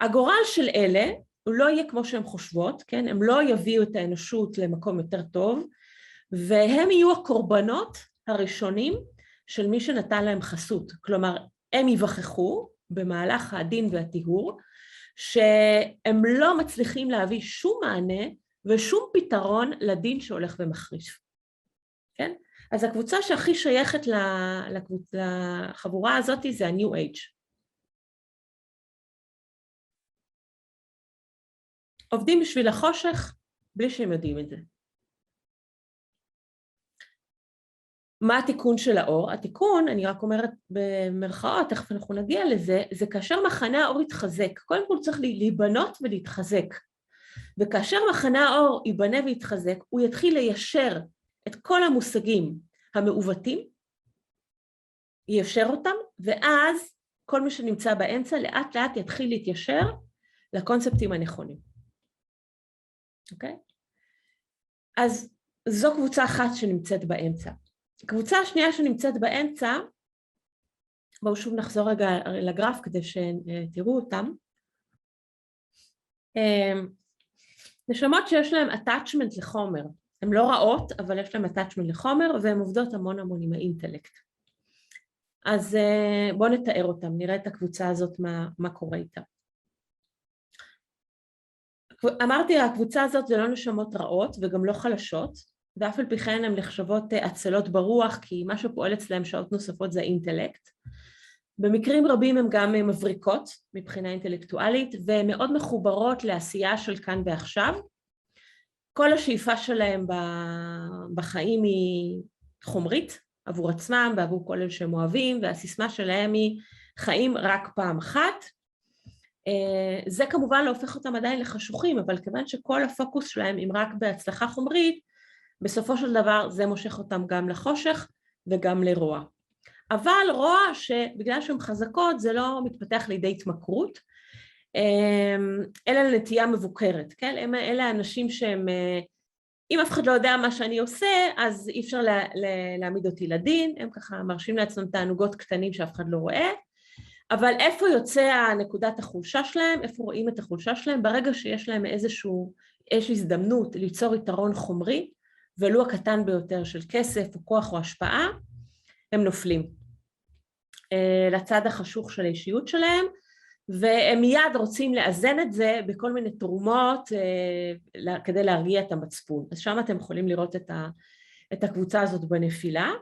הגורל של אלה הוא לא יהיה כמו שהן חושבות, כן? הם לא יביאו את האנושות למקום יותר טוב, והם יהיו הקורבנות הראשונים של מי שנתן להם חסות, כלומר הם יווכחו במהלך הדין והטיהור, שהם לא מצליחים להביא שום מענה ושום פתרון לדין שהולך ומחריף. כן? אז הקבוצה שהכי שייכת לחבורה הזאת זה ה-New Age. עובדים בשביל החושך בלי שהם יודעים את זה. מה התיקון של האור? התיקון, אני רק אומרת במרכאות, תכף אנחנו נגיע לזה, זה כאשר מחנה האור יתחזק. קודם כל צריך להיבנות ולהתחזק. וכאשר מחנה האור ייבנה ויתחזק, הוא יתחיל ליישר את כל המושגים המעוותים, יישר אותם, ואז כל מי שנמצא באמצע לאט לאט יתחיל להתיישר לקונספטים הנכונים. אוקיי? אז זו קבוצה אחת שנמצאת באמצע. הקבוצה השנייה שנמצאת באמצע, בואו שוב נחזור רגע לגרף כדי שתראו אותם. נשמות שיש להן attachment לחומר, הן לא רעות, אבל יש להן attachment לחומר, והן עובדות המון המון עם האינטלקט. אז בואו נתאר אותם, נראה את הקבוצה הזאת, מה קורה איתה. אמרתי, הקבוצה הזאת זה לא נשמות רעות וגם לא חלשות, ואף על פי כן הן נחשבות עצלות ברוח, כי מה שפועל אצלהם שעות נוספות זה האינטלקט. במקרים רבים הן גם מבריקות מבחינה אינטלקטואלית, והן מאוד מחוברות לעשייה של כאן ועכשיו. כל השאיפה שלהם בחיים היא חומרית, עבור עצמם ועבור כל אלה שהם אוהבים, והסיסמה שלהם היא חיים רק פעם אחת. זה כמובן לא הופך אותם עדיין לחשוכים, אבל כיוון שכל הפוקוס שלהם אם רק בהצלחה חומרית, בסופו של דבר זה מושך אותם גם לחושך וגם לרוע. אבל רוע שבגלל שהן חזקות זה לא מתפתח לידי התמכרות, אלא לנטייה מבוקרת, כן? אלה האנשים שהם, אם אף אחד לא יודע מה שאני עושה, אז אי אפשר להעמיד אותי לדין, הם ככה מרשים לעצמם תענוגות קטנים שאף אחד לא רואה, אבל איפה יוצא נקודת החולשה שלהם, איפה רואים את החולשה שלהם, ברגע שיש להם איזושהי הזדמנות ליצור יתרון חומרי, ולו הקטן ביותר של כסף או כוח או השפעה, הם נופלים לצד החשוך של האישיות שלהם, והם מיד רוצים לאזן את זה בכל מיני תרומות כדי להרגיע את המצפון. אז שם אתם יכולים לראות את הקבוצה הזאת בנפילה.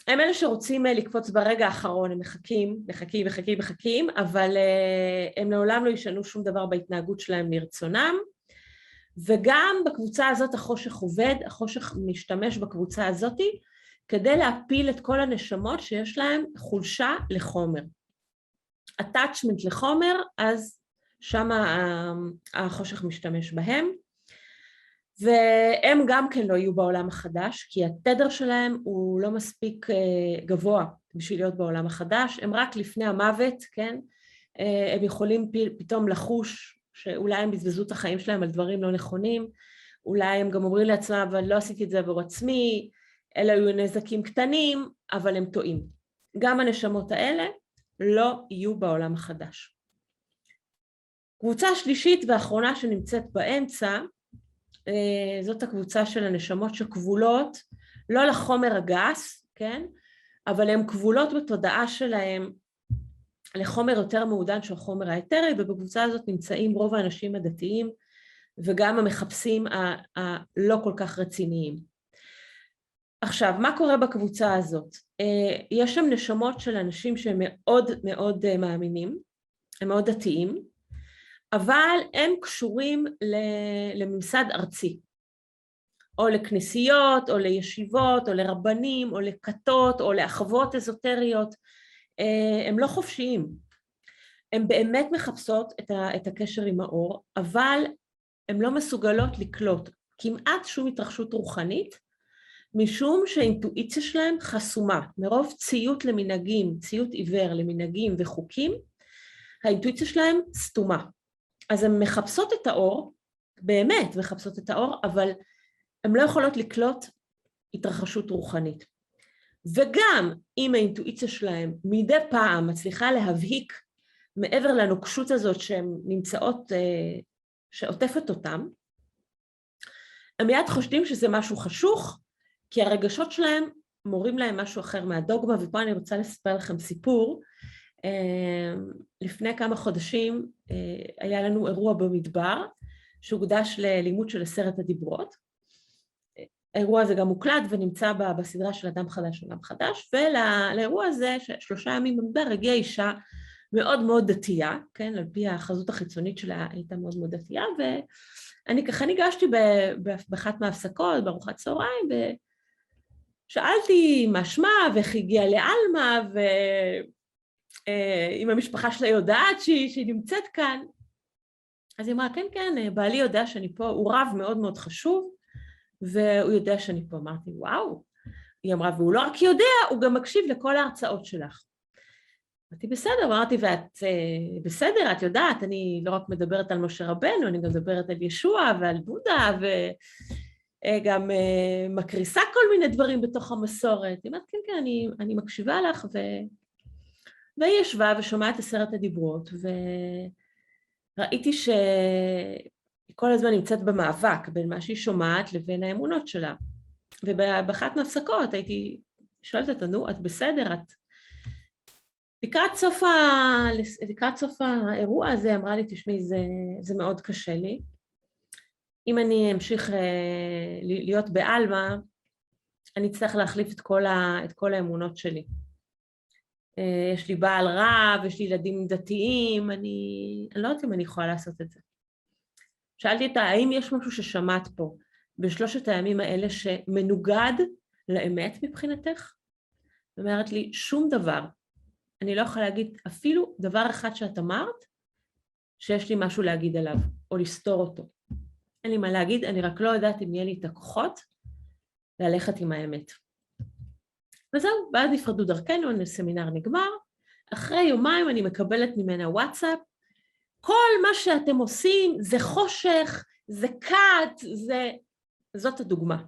הם אלה שרוצים לקפוץ ברגע האחרון, הם מחכים, אבל הם לעולם לא ישנו שום דבר בהתנהגות שלהם לרצונם, וגם בקבוצה הזאת החושך עובד, החושך משתמש בקבוצה הזאת כדי להפיל את כל הנשמות שיש להם חולשה לחומר. attachment לחומר, אז שם החושך משתמש בהם, והם גם כן לא יהיו בעולם החדש, כי התדר שלהם הוא לא מספיק גבוה בשביל להיות בעולם החדש, הם רק לפני המוות, כן? הם יכולים פתאום לחוש שאולי הם בזבזו את החיים שלהם על דברים לא נכונים, אולי הם גם אומרים לעצמם, אבל לא עשיתי את זה עבור עצמי, אלה היו נזקים קטנים, אבל הם טועים. גם הנשמות האלה לא יהיו בעולם החדש. קבוצה שלישית ואחרונה שנמצאת באמצע, זאת הקבוצה של הנשמות שכבולות, לא לחומר הגס, כן? אבל הן כבולות בתודעה שלהם לחומר יותר מעודן של חומר האתרי, ובקבוצה הזאת נמצאים רוב האנשים הדתיים, וגם המחפשים הלא כל כך רציניים. עכשיו, מה קורה בקבוצה הזאת? יש שם נשמות של אנשים שהם מאוד מאוד מאמינים, הם מאוד דתיים, אבל הם קשורים לממסד ארצי, או לכנסיות, או לישיבות, או לרבנים, או לכתות, או לאחוות אזוטריות, הם לא חופשיים, הם באמת מחפשות את הקשר עם האור, אבל הם לא מסוגלות לקלוט כמעט שום התרחשות רוחנית, משום שהאינטואיציה שלהם חסומה, מרוב ציות למנהגים, ציות עיוור למנהגים וחוקים, האינטואיציה שלהם סתומה. אז הן מחפשות את האור, באמת מחפשות את האור, אבל הן לא יכולות לקלוט התרחשות רוחנית. וגם אם האינטואיציה שלהם מדי פעם מצליחה להבהיק מעבר לנוקשות הזאת שהן נמצאות, שעוטפת אותם, הם מיד חושדים שזה משהו חשוך, כי הרגשות שלהם מורים להם משהו אחר מהדוגמה, ופה אני רוצה לספר לכם סיפור. לפני כמה חודשים היה לנו אירוע במדבר, שהוקדש ללימוד של 10 הדיברות. האירוע הזה גם מוקלט ונמצא בסדרה של אדם חדש עולם חדש, ולאירוע הזה, 3 ימים במדבר, הגיעה אישה מאוד מאוד דתייה, כן, על פי החזות החיצונית שלה הייתה מאוד מאוד דתייה, ואני ככה ניגשתי באחת מההפסקות, בארוחת צהריים, ושאלתי מה שמה, ואיך הגיעה לאלמה, ואם המשפחה שלה יודעת שהיא נמצאת כאן. אז היא אמרה, כן, כן, בעלי יודע שאני פה, הוא רב מאוד מאוד חשוב, והוא יודע שאני פה. אמרתי, וואו. היא אמרה, והוא לא רק יודע, הוא גם מקשיב לכל ההרצאות שלך. אמרתי, בסדר, אמרתי, ואת בסדר, את יודעת, אני לא רק מדברת על משה רבנו, אני גם מדברת על ישוע ועל בודה, וגם מקריסה כל מיני דברים בתוך המסורת. היא אומרת, כן, כן, אני מקשיבה לך, והיא ישבה ושומעת 10 הדיברות, וראיתי שכל הזמן נמצאת במאבק בין מה שהיא שומעת לבין האמונות שלה. ובאחת מהפסקות הייתי שואלת אותה, נו, את בסדר, את... לקראת סוף האירוע הזה אמרה לי, תשמעי, זה מאוד קשה לי. אם אני אמשיך להיות בעלמה, אני אצטרך להחליף את כל האמונות שלי. יש לי בעל רב, יש לי ילדים דתיים, אני לא יודעת אם אני יכולה לעשות את זה. שאלתי אותה, האם יש משהו ששמעת פה בשלושת הימים האלה שמנוגד לאמת מבחינתך? היא אומרת לי, שום דבר. אני לא יכולה להגיד אפילו דבר אחד שאת אמרת, שיש לי משהו להגיד עליו, או לסתור אותו. אין לי מה להגיד, אני רק לא יודעת אם יהיה לי את הכוחות ללכת עם האמת. וזהו, ואז נפרדו דרכנו, הסמינר נגמר, אחרי יומיים אני מקבלת ממנה וואטסאפ, כל מה שאתם עושים זה חושך, זה קאט, זאת הדוגמה.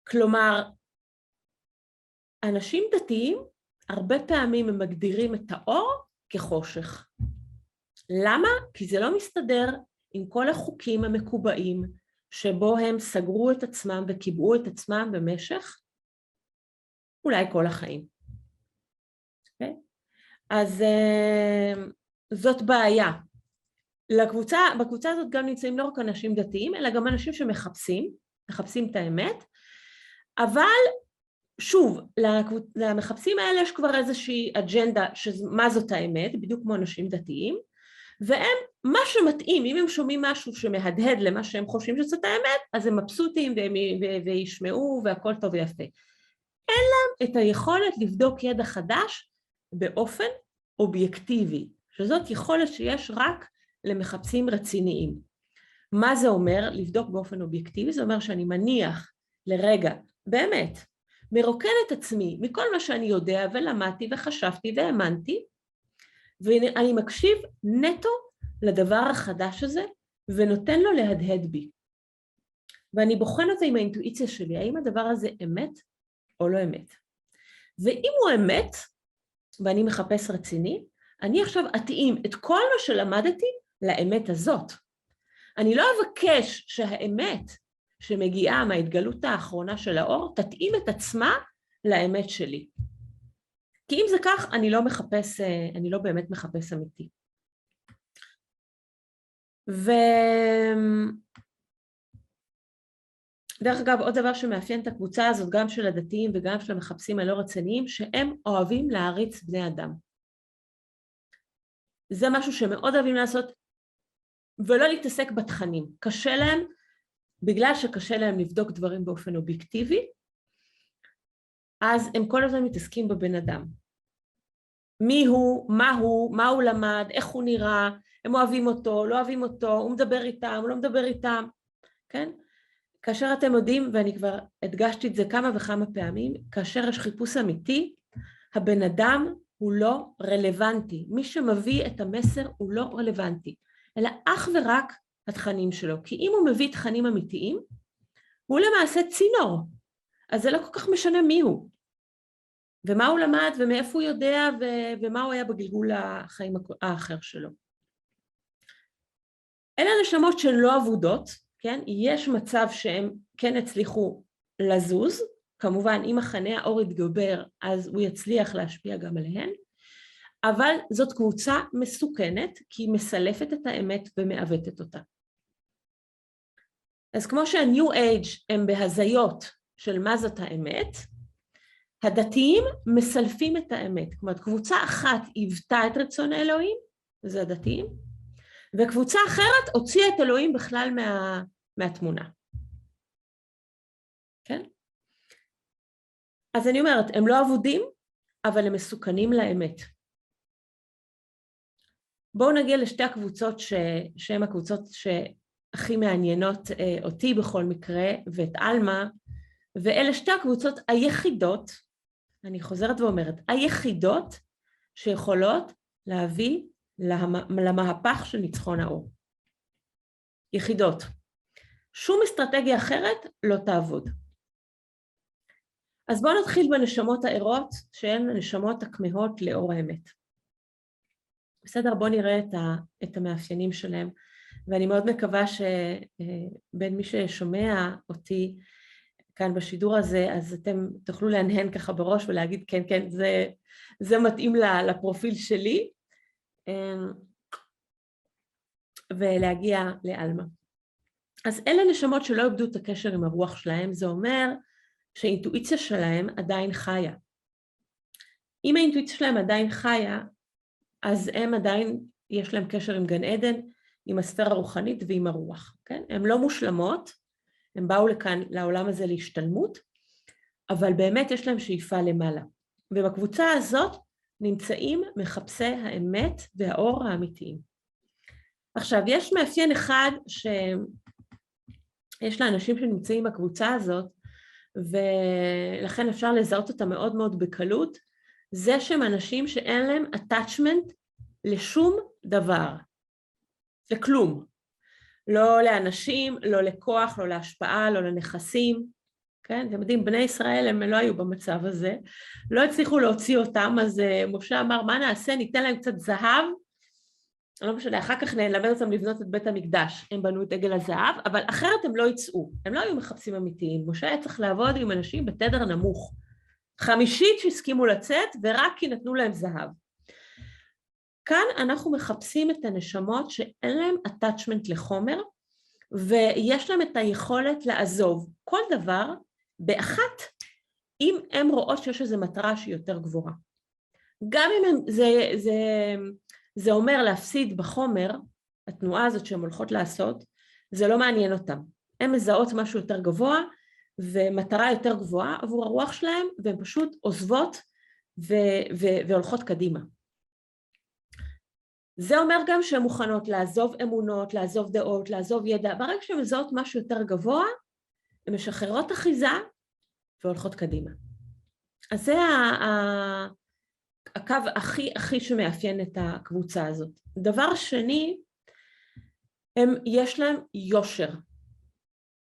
כלומר, אנשים דתיים, הרבה פעמים הם מגדירים את האור כחושך. למה? כי זה לא מסתדר עם כל החוקים המקובעים, שבו הם סגרו את עצמם וקיבעו את עצמם במשך אולי כל החיים. Okay? אז זאת בעיה. בקבוצה הזאת גם נמצאים לא רק אנשים דתיים, אלא גם אנשים שמחפשים את האמת, אבל שוב, למחפשים האלה יש כבר איזושהי אג'נדה, מה זאת האמת, בדיוק כמו אנשים דתיים, והם, מה שמתאים, אם הם שומעים משהו שמהדהד למה שהם חושבים שזאת האמת, אז הם מבסוטים וישמעו והכל טוב ויפה. אין להם את היכולת לבדוק ידע חדש באופן אובייקטיבי, שזאת יכולת שיש רק למחפשים רציניים. מה זה אומר לבדוק באופן אובייקטיבי? זה אומר שאני מניח לרגע, באמת, מרוקן את עצמי מכל מה שאני יודע ולמדתי וחשבתי והאמנתי, ואני מקשיב נטו לדבר החדש הזה, ונותן לו להדהד בי. ואני בוחן אותה עם האינטואיציה שלי, האם הדבר הזה אמת או לא אמת. ואם הוא אמת, ואני מחפש רציני, אני עכשיו אתאים את כל מה שלמדתי לאמת הזאת. אני לא אבקש שהאמת שמגיעה מההתגלות האחרונה של האור, תתאים את עצמה לאמת שלי. כי אם זה כך, אני לא באמת מחפש אמיתי. דרך אגב, עוד דבר שמאפיין את הקבוצה הזאת, גם של הדתיים וגם של המחפשים הלא רציניים, שהם אוהבים להריץ בני אדם. זה משהו שמאוד אוהבים לעשות, ולא להתעסק בתכנים. קשה להם, בגלל שקשה להם לבדוק דברים באופן אובייקטיבי, אז הם כל הזמן מתעסקים בבן אדם. מי הוא, מה הוא למד, איך הוא נראה, הם אוהבים אותו, לא אוהבים אותו, הוא מדבר איתם, הוא לא מדבר איתם, כן? כאשר אתם יודעים, ואני כבר הדגשתי את זה כמה וכמה פעמים, כאשר יש חיפוש אמיתי, הבן אדם הוא לא רלוונטי. מי שמביא את המסר הוא לא רלוונטי, אלא אך ורק התכנים שלו. כי אם הוא מביא תכנים אמיתיים, הוא למעשה צינור. אז זה לא כל כך משנה מי הוא. ומה הוא למד ומאיפה הוא יודע ומה הוא היה בגלגול החיים האחר שלו. אלה נשמות שהן לא עבודות, כן? יש מצב שהם כן הצליחו לזוז, כמובן אם מחנה האור יתגבר אז הוא יצליח להשפיע גם עליהן, אבל זאת קבוצה מסוכנת כי היא מסלפת את האמת ומעוותת אותה. אז כמו שה-New Age הם בהזיות של מה זאת האמת, הדתיים מסלפים את האמת, כלומר קבוצה אחת היוותה את רצון האלוהים, זה הדתיים, וקבוצה אחרת הוציאה את אלוהים בכלל מהתמונה. כן? אז אני אומרת, הם לא עבודים, אבל הם מסוכנים לאמת. בואו נגיע לשתי הקבוצות שהן הקבוצות שהכי מעניינות אותי בכל מקרה, ואת אלמה, ואלה שתי הקבוצות היחידות, אני חוזרת ואומרת, היחידות שיכולות להביא למהפך של ניצחון האור. יחידות. שום אסטרטגיה אחרת לא תעבוד. אז בואו נתחיל בנשמות הערות, שהן הנשמות הכמהות לאור האמת. בסדר, בואו נראה את המאפיינים שלהם, ואני מאוד מקווה שבין מי ששומע אותי כאן בשידור הזה, אז אתם תוכלו להנהן ככה בראש ולהגיד כן, כן, זה מתאים לפרופיל שלי, ולהגיע לאלמה. אז אלה נשמות שלא איבדו את הקשר עם הרוח שלהם, זה אומר שהאינטואיציה שלהם עדיין חיה. אם האינטואיציה שלהם עדיין חיה, אז הם עדיין, יש להם קשר עם גן עדן, עם הספירה הרוחנית ועם הרוח. כן? הן לא מושלמות, הם באו לכאן, לעולם הזה להשתלמות, אבל באמת יש להם שאיפה למעלה. ובקבוצה הזאת נמצאים מחפשי האמת והאור האמיתיים. עכשיו, יש מאפיין אחד שיש לאנשים שנמצאים בקבוצה הזאת, ולכן אפשר לזהות אותה מאוד מאוד בקלות, זה שהם אנשים שאין להם attachment לשום דבר, לכלום. לא לאנשים, לא לכוח, לא להשפעה, לא לנכסים. כן? אתם יודעים, בני ישראל הם לא היו במצב הזה, לא הצליחו להוציא אותם, אז משה אמר, מה נעשה? ניתן להם קצת זהב, לא משנה, אחר כך נלמד אותם לבנות את בית המקדש, הם בנו את עגל הזהב, אבל אחרת הם לא יצאו, הם לא היו מחפשים אמיתיים, משה היה צריך לעבוד עם אנשים בתדר נמוך, 50 שהסכימו לצאת, ורק כי נתנו להם זהב. כאן אנחנו מחפשים את הנשמות שאין להם attachment לחומר, ויש להם את היכולת לעזוב כל דבר באחת, אם הם רואות שיש איזו מטרה שהיא יותר גבוהה. גם אם זה אומר להפסיד בחומר, התנועה הזאת שהן הולכות לעשות, זה לא מעניין אותם. הן מזהות משהו יותר גבוה, ומטרה יותר גבוהה עבור הרוח שלהם, והן פשוט עוזבות והולכות קדימה. זה אומר גם שהן מוכנות לעזוב אמונות, לעזוב דעות, לעזוב ידע. ברגע שהן מזהות משהו יותר גבוה, הן משחררות אחיזה והולכות קדימה. אז זה הקו הכי שמאפיין את הקבוצה הזאת. דבר שני, יש להם יושר.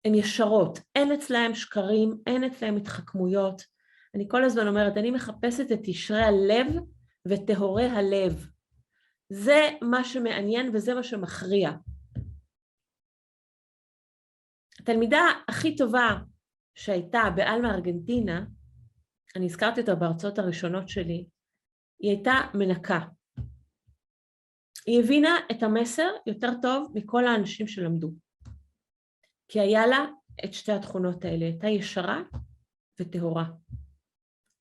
הן ישרות. אין אצלהם שקרים, אין אצלהם התחכמויות. אני כל הזמן אומרת, אני מחפשת את ישרי הלב וטהורי הלב. זה מה שמעניין וזה מה שמכריע. התלמידה הכי טובה שהייתה באלמה ארגנטינה, אני הזכרתי אותה בהרצאות הראשונות שלי, היא הייתה מנקה. היא הבינה את המסר יותר טוב מכל האנשים שלמדו. כי היה לה את שתי התכונות האלה, הייתה ישרה וטהורה.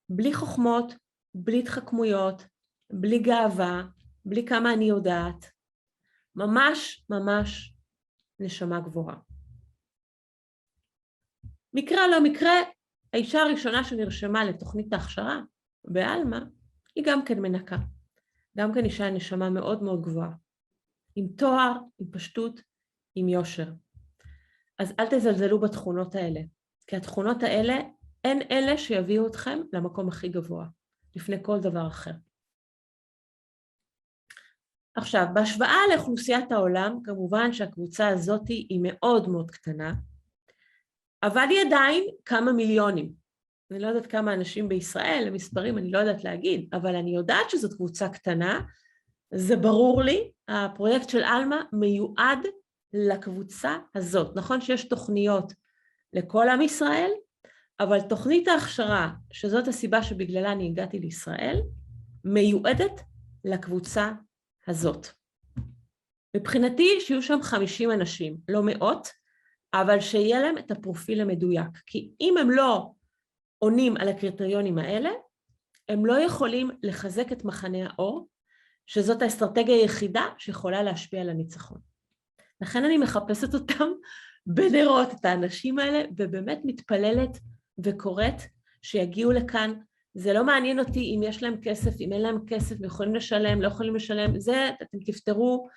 בלי חוכמות, בלי התחכמויות, בלי גאווה, בלי כמה אני יודעת. ממש ממש נשמה גבוהה. מקרה לא מקרה, האישה הראשונה שנרשמה לתוכנית ההכשרה באלמה, היא גם כן מנקה. גם כן אישה נשמה מאוד מאוד גבוהה. עם תואר, עם פשטות, עם יושר. אז אל תזלזלו בתכונות האלה, כי התכונות האלה הן אלה שיביאו אתכם למקום הכי גבוה, לפני כל דבר אחר. עכשיו, בהשוואה לאוכלוסיית העולם, כמובן שהקבוצה הזאת היא מאוד מאוד קטנה, אבל היא עדיין כמה מיליונים. אני לא יודעת כמה אנשים בישראל, למספרים אני לא יודעת להגיד, אבל אני יודעת שזאת קבוצה קטנה, זה ברור לי, הפרויקט של אלמה מיועד לקבוצה הזאת. נכון שיש תוכניות לכל עם ישראל, אבל תוכנית ההכשרה, שזאת הסיבה שבגללה אני הגעתי לישראל, מיועדת לקבוצה הזאת. מבחינתי שיהיו שם 50 אנשים, לא מאות, אבל שיהיה להם את הפרופיל המדויק, כי אם הם לא עונים על הקריטריונים האלה, הם לא יכולים לחזק את מחנה האור, שזאת האסטרטגיה היחידה שיכולה להשפיע על הניצחון. לכן אני מחפשת אותם בנרות, את האנשים האלה, ובאמת מתפללת וקוראת שיגיעו לכאן. זה לא מעניין אותי אם יש להם כסף, אם אין להם כסף, הם יכולים לשלם, לא יכולים לשלם, זה אתם תפתרו,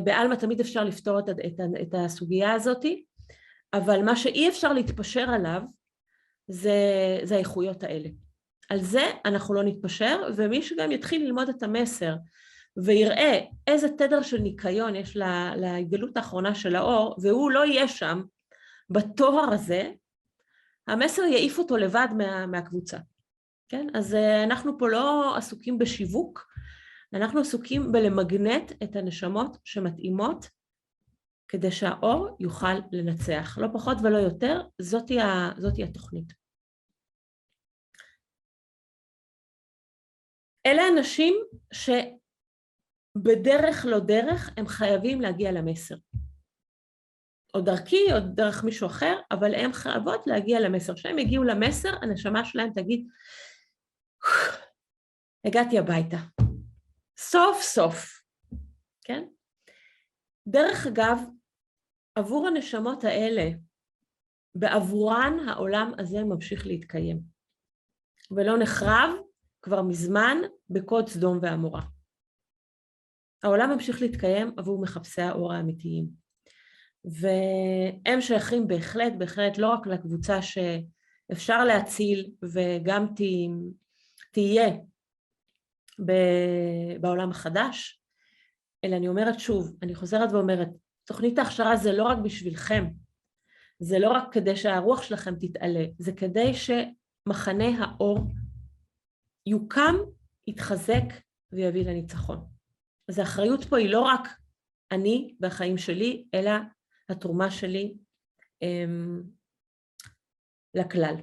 באלמה תמיד אפשר לפתור את הסוגיה הזאת, אבל מה שאי אפשר להתפשר עליו, זה האיכויות האלה. על זה אנחנו לא נתפשר, ומי שגם יתחיל ללמוד את המסר, ויראה איזה תדר של ניקיון יש להתגלות האחרונה של האור, והוא לא יהיה שם בתואר הזה, המסר יעיף אותו לבד מהקבוצה. כן? אז אנחנו פה לא עסוקים בשיווק, אנחנו עסוקים בלמגנט את הנשמות שמתאימות, כדי שהאור יוכל לנצח, לא פחות ולא יותר, זאתי התוכנית. אלה אנשים שבדרך לא דרך הם חייבים להגיע למסר. או דרכי או דרך מישהו אחר, אבל הם חייבות להגיע למסר. כשהם יגיעו למסר, הנשמה שלהם תגיד, הגעתי הביתה. סוף סוף. כן? דרך אגב, עבור הנשמות האלה, בעבורן העולם הזה ממשיך להתקיים. ולא נחרב כבר מזמן בקוד סדום ועמורה. העולם ממשיך להתקיים עבור מחפשי האור האמיתיים. והם שייכים בהחלט לא רק לקבוצה שאפשר להציל וגם תהיה בעולם החדש, אלא אני אומרת שוב, אני חוזרת ואומרת, תוכנית ההכשרה זה לא רק בשבילכם, זה לא רק כדי שהרוח שלכם תתעלה, זה כדי שמחנה האור יוקם, יתחזק ויביא לניצחון. אז האחריות פה היא לא רק אני והחיים שלי, אלא התרומה שלי לכלל.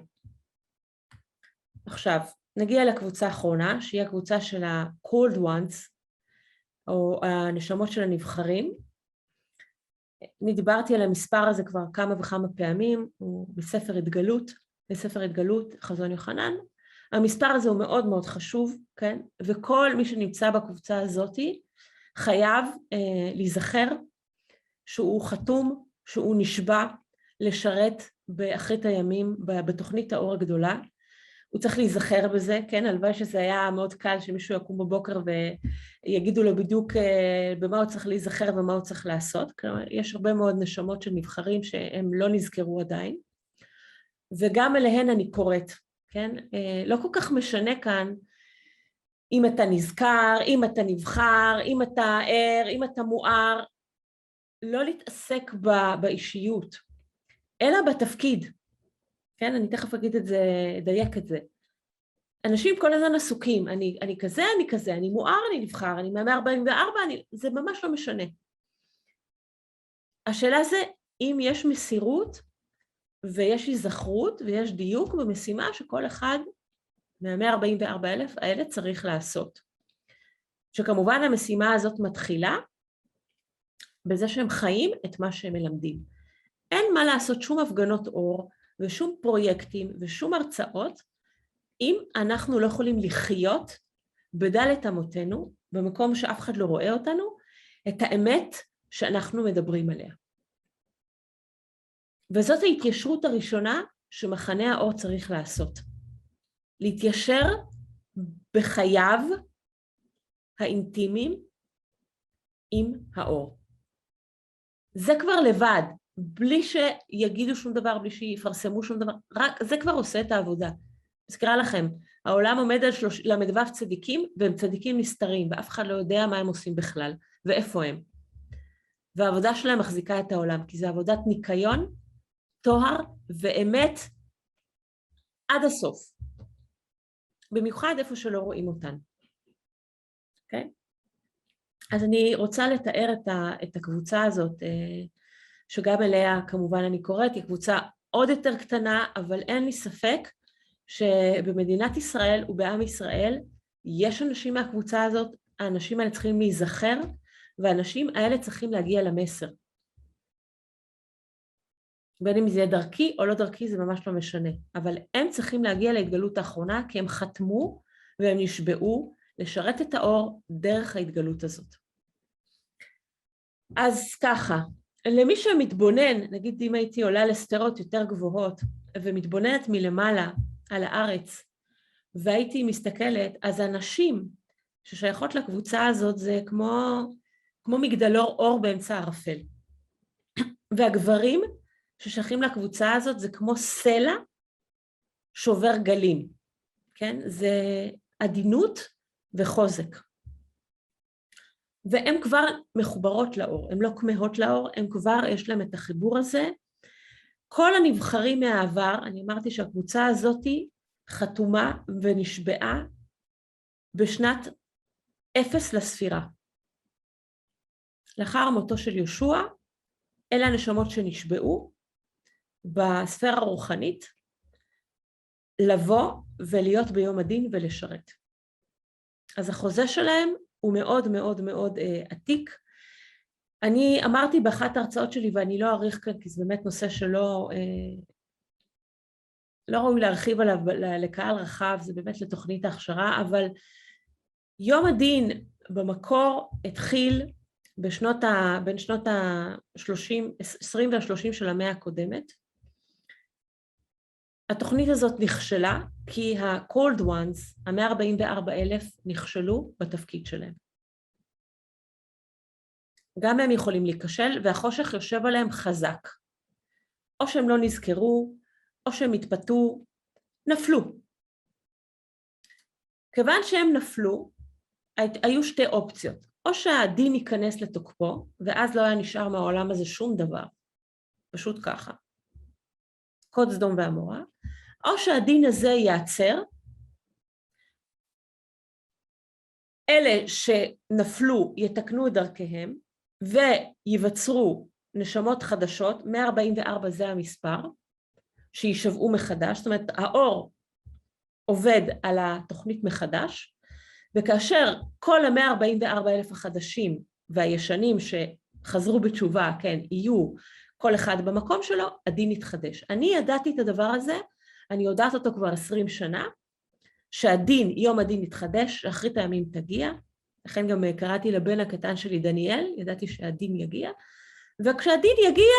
עכשיו, נגיע לקבוצה האחרונה, שהיא הקבוצה של ה-Cold Ones, או הנשמות של הנבחרים. אני דיברתי על המספר הזה כבר כמה וכמה פעמים, הוא בספר התגלות, חזון יוחנן. המספר הזה הוא מאוד מאוד חשוב, כן? וכל מי שנמצא בקבוצה הזאת חייב להיזכר שהוא חתום, שהוא נשבע לשרת באחרית הימים, בתוכנית האור הגדולה. הוא צריך להיזכר בזה, כן? הלוואי שזה היה מאוד קל שמישהו יקום בבוקר ויגידו לו בדיוק במה הוא צריך להיזכר ומה הוא צריך לעשות. כלומר, יש הרבה מאוד נשמות של נבחרים שהם לא נזכרו עדיין, וגם אליהן אני קוראת, כן? לא כל כך משנה כאן אם אתה נזכר, אם אתה נבחר, אם אתה ער, אם אתה מואר, לא להתעסק באישיות, אלא בתפקיד. כן, אני תכף אגיד את זה, אדייק את זה. אנשים כל הזמן עסוקים, אני כזה, אני מואר, אני נבחר, אני מה-144, זה ממש לא משנה. השאלה זה, אם יש מסירות, ויש היזכרות, ויש דיוק במשימה שכל אחד מה-144,000 האלה צריך לעשות. שכמובן המשימה הזאת מתחילה, בזה שהם חיים את מה שהם מלמדים. אין מה לעשות שום הפגנות אור, ושום פרויקטים ושום הרצאות, אם אנחנו לא יכולים לחיות בדלת אמותינו, במקום שאף אחד לא רואה אותנו, את האמת שאנחנו מדברים עליה. וזאת ההתיישרות הראשונה שמחנה האור צריך לעשות. להתיישר בחייו האינטימיים עם האור. זה כבר לבד. בלי שיגידו שום דבר, בלי שיפרסמו שום דבר, רק זה כבר עושה את העבודה. מזכירה לכם, העולם עומד על למדו"ב צדיקים, והם צדיקים נסתרים, ואף אחד לא יודע מה הם עושים בכלל, ואיפה הם. והעבודה שלהם מחזיקה את העולם, כי זה עבודת ניקיון, טוהר ואמת עד הסוף. במיוחד איפה שלא רואים אותן. אוקיי? אז אני רוצה לתאר את הקבוצה הזאת, שגם אליה כמובן אני קוראת, היא קבוצה עוד יותר קטנה, אבל אין לי ספק שבמדינת ישראל ובעם ישראל יש אנשים מהקבוצה הזאת, האנשים האלה צריכים להיזכר, והאנשים האלה צריכים להגיע למסר. בין אם זה יהיה דרכי או לא דרכי זה ממש לא משנה, אבל הם צריכים להגיע להתגלות האחרונה, כי הם חתמו והם נשבעו לשרת את האור דרך ההתגלות הזאת. אז ככה, למי שמתבונן, נגיד אם הייתי עולה לסטרות יותר גבוהות, ומתבוננת מלמעלה על הארץ, והייתי מסתכלת, אז הנשים ששייכות לקבוצה הזאת זה כמו מגדלור אור באמצע הערפל. והגברים ששייכים לקבוצה הזאת זה כמו סלע שובר גלים, כן? זה עדינות וחוזק. והן כבר מחוברות לאור, הן לא כמהות לאור, הן כבר יש להן את החיבור הזה. כל הנבחרים מהעבר, אני אמרתי שהקבוצה הזאת חתומה ונשבעה בשנת 0 לספירה. לאחר מותו של יהושע, אלה הנשמות שנשבעו בספירה הרוחנית, לבוא ולהיות ביום הדין ולשרת. אז החוזה שלהם הוא מאוד מאוד מאוד עתיק. אני אמרתי באחת ההרצאות שלי, ואני לא אאריך כאן, כי זה באמת נושא שלא לא ראוי להרחיב עליו לקהל רחב, זה באמת לתוכנית ההכשרה, אבל יום הדין במקור התחיל בין שנות ה-20 וה-30 של המאה הקודמת. התוכנית הזאת נכשלה, כי ה-Cold Ones, ה-144,000 נכשלו בתפקיד שלהם. גם הם יכולים להיכשל, והחושך יושב עליהם חזק. או שהם לא נזכרו, או שהם התפתו, נפלו. כיוון שהם נפלו, היו שתי אופציות. או שהדין ייכנס לתוקפו, ואז לא היה נשאר מהעולם הזה שום דבר. פשוט ככה. קוד סדום ועמורה. או שהדין הזה ייעצר, אלה שנפלו יתקנו את דרכיהם, ויבצרו נשמות חדשות, 144 זה המספר, שישבעו מחדש, זאת אומרת האור עובד על התוכנית מחדש, וכאשר כל ה-144,000 החדשים והישנים שחזרו בתשובה, כן, יהיו כל אחד במקום שלו, הדין יתחדש. אני ידעתי את הדבר הזה, אני יודעת אותו כבר 20 שנה, שהדין, יום הדין יתחדש, אחרית הימים תגיע, לכן גם קראתי לבן הקטן שלי דניאל, ידעתי שהדין יגיע, וכשהדין יגיע,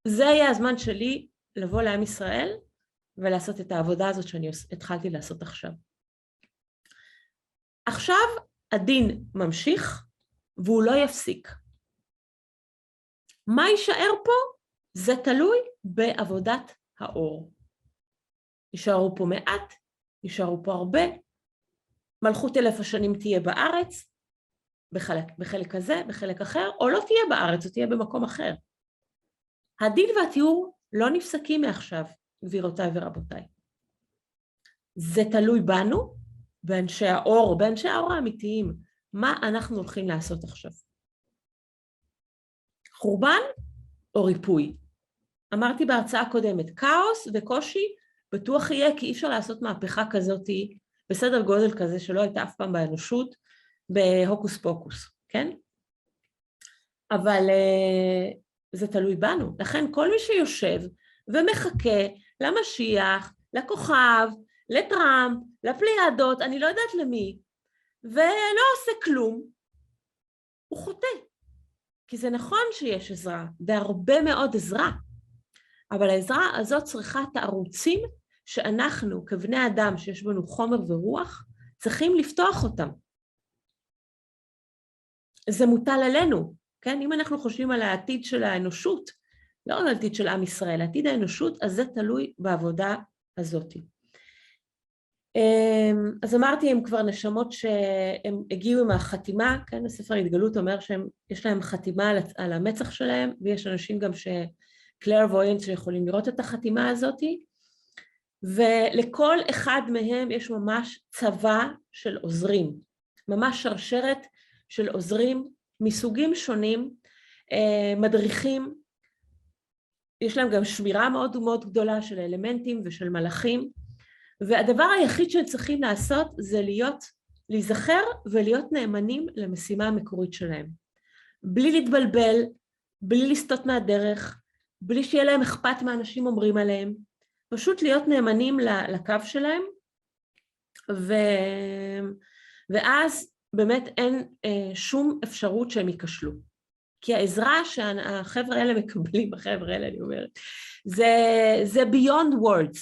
זה יהיה הזמן שלי לבוא לעם ישראל, ולעשות את העבודה הזאת שאני התחלתי לעשות עכשיו. עכשיו הדין ממשיך, והוא לא יפסיק. מה יישאר פה? זה תלוי בעבודת האור. יישארו פה מעט, יישארו פה הרבה, מלכות 1000 השנים תהיה בארץ, בחלק הזה, בחלק אחר, או לא תהיה בארץ, או תהיה במקום אחר. הדין והתיאור לא נפסקים מעכשיו, גבירותיי ורבותיי. זה תלוי בנו, באנשי האור, באנשי האור האמיתיים, מה אנחנו הולכים לעשות עכשיו. חורבן או ריפוי? אמרתי בהרצאה הקודמת, כאוס וקושי בטוח יהיה, כי אי אפשר לעשות מהפכה כזאת, בסדר גודל כזה שלא הייתה אף פעם באנושות, בהוקוס פוקוס, כן? אבל זה תלוי בנו, לכן כל מי שיושב ומחכה למשיח, לכוכב, לטראמפ, לפליאדות, אני לא יודעת למי, ולא עושה כלום, הוא חוטא. כי זה נכון שיש עזרה, והרבה מאוד עזרה, אבל העזרה הזאת צריכה את הערוצים שאנחנו כבני אדם שיש בנו חומר ורוח, צריכים לפתוח אותם. זה מוטל עלינו, כן? אם אנחנו חושבים על העתיד של האנושות, לא על העתיד של עם ישראל, העתיד האנושות, אז זה תלוי בעבודה הזאת. אז אמרתי, הם כבר נשמות שהם הגיעו עם החתימה, כן? הספר ההתגלות אומר שיש להם חתימה על המצח שלהם, ויש אנשים גם קלרוויינט שיכולים לראות את החתימה הזאת, ולכל אחד מהם יש ממש צבא של עוזרים, ממש שרשרת של עוזרים מסוגים שונים, מדריכים, יש להם גם שמירה מאוד מאוד גדולה של אלמנטים ושל מלאכים, והדבר היחיד שהם צריכים לעשות זה להיזכר ולהיות נאמנים למשימה המקורית שלהם. בלי להתבלבל, בלי לסטות מהדרך, בלי שיהיה להם אכפת מה אנשים אומרים עליהם, פשוט להיות נאמנים לקו שלהם, ואז באמת אין שום אפשרות שהם ייכשלו. כי העזרה שהחבר'ה האלה מקבלים, החבר'ה האלה אני אומרת, זה beyond words,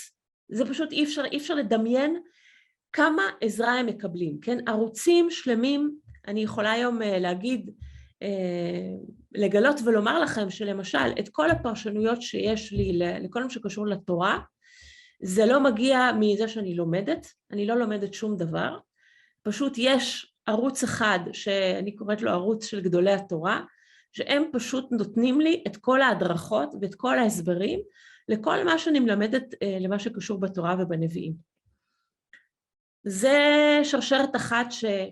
זה פשוט אי אפשר לדמיין כמה עזרה הם מקבלים, כן? ערוצים שלמים, אני יכולה היום להגיד, לגלות ולומר לכם שלמשל את כל הפרשנויות שיש לי לכל מה שקשור לתורה, זה לא מגיע מזה שאני לומדת, אני לא לומדת שום דבר, פשוט יש ערוץ אחד שאני קוראת לו ערוץ של גדולי התורה, שהם פשוט נותנים לי את כל ההדרכות ואת כל ההסברים לכל מה שאני מלמדת למה שקשור בתורה ובנביאים. זה שרשרת אחת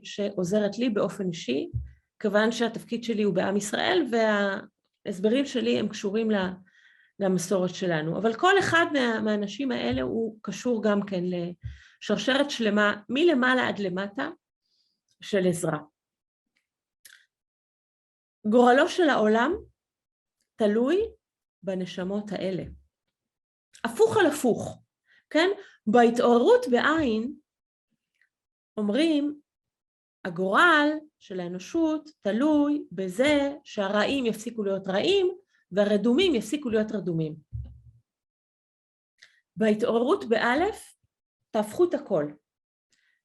שעוזרת לי באופן אישי, כיוון שהתפקיד שלי הוא בעם ישראל וההסברים שלי הם קשורים למסורת שלנו, אבל כל אחד מהאנשים האלה הוא קשור גם כן לשרשרת שלמה מלמעלה עד למטה של עזרה. גורלו של העולם תלוי בנשמות האלה. הפוך על הפוך, כן? בהתעוררות בעין אומרים, הגורל של האנושות תלוי בזה שהרעים יפסיקו להיות רעים והרדומים יפסיקו להיות רדומים. בהתעוררות באלף תהפכו את הכל.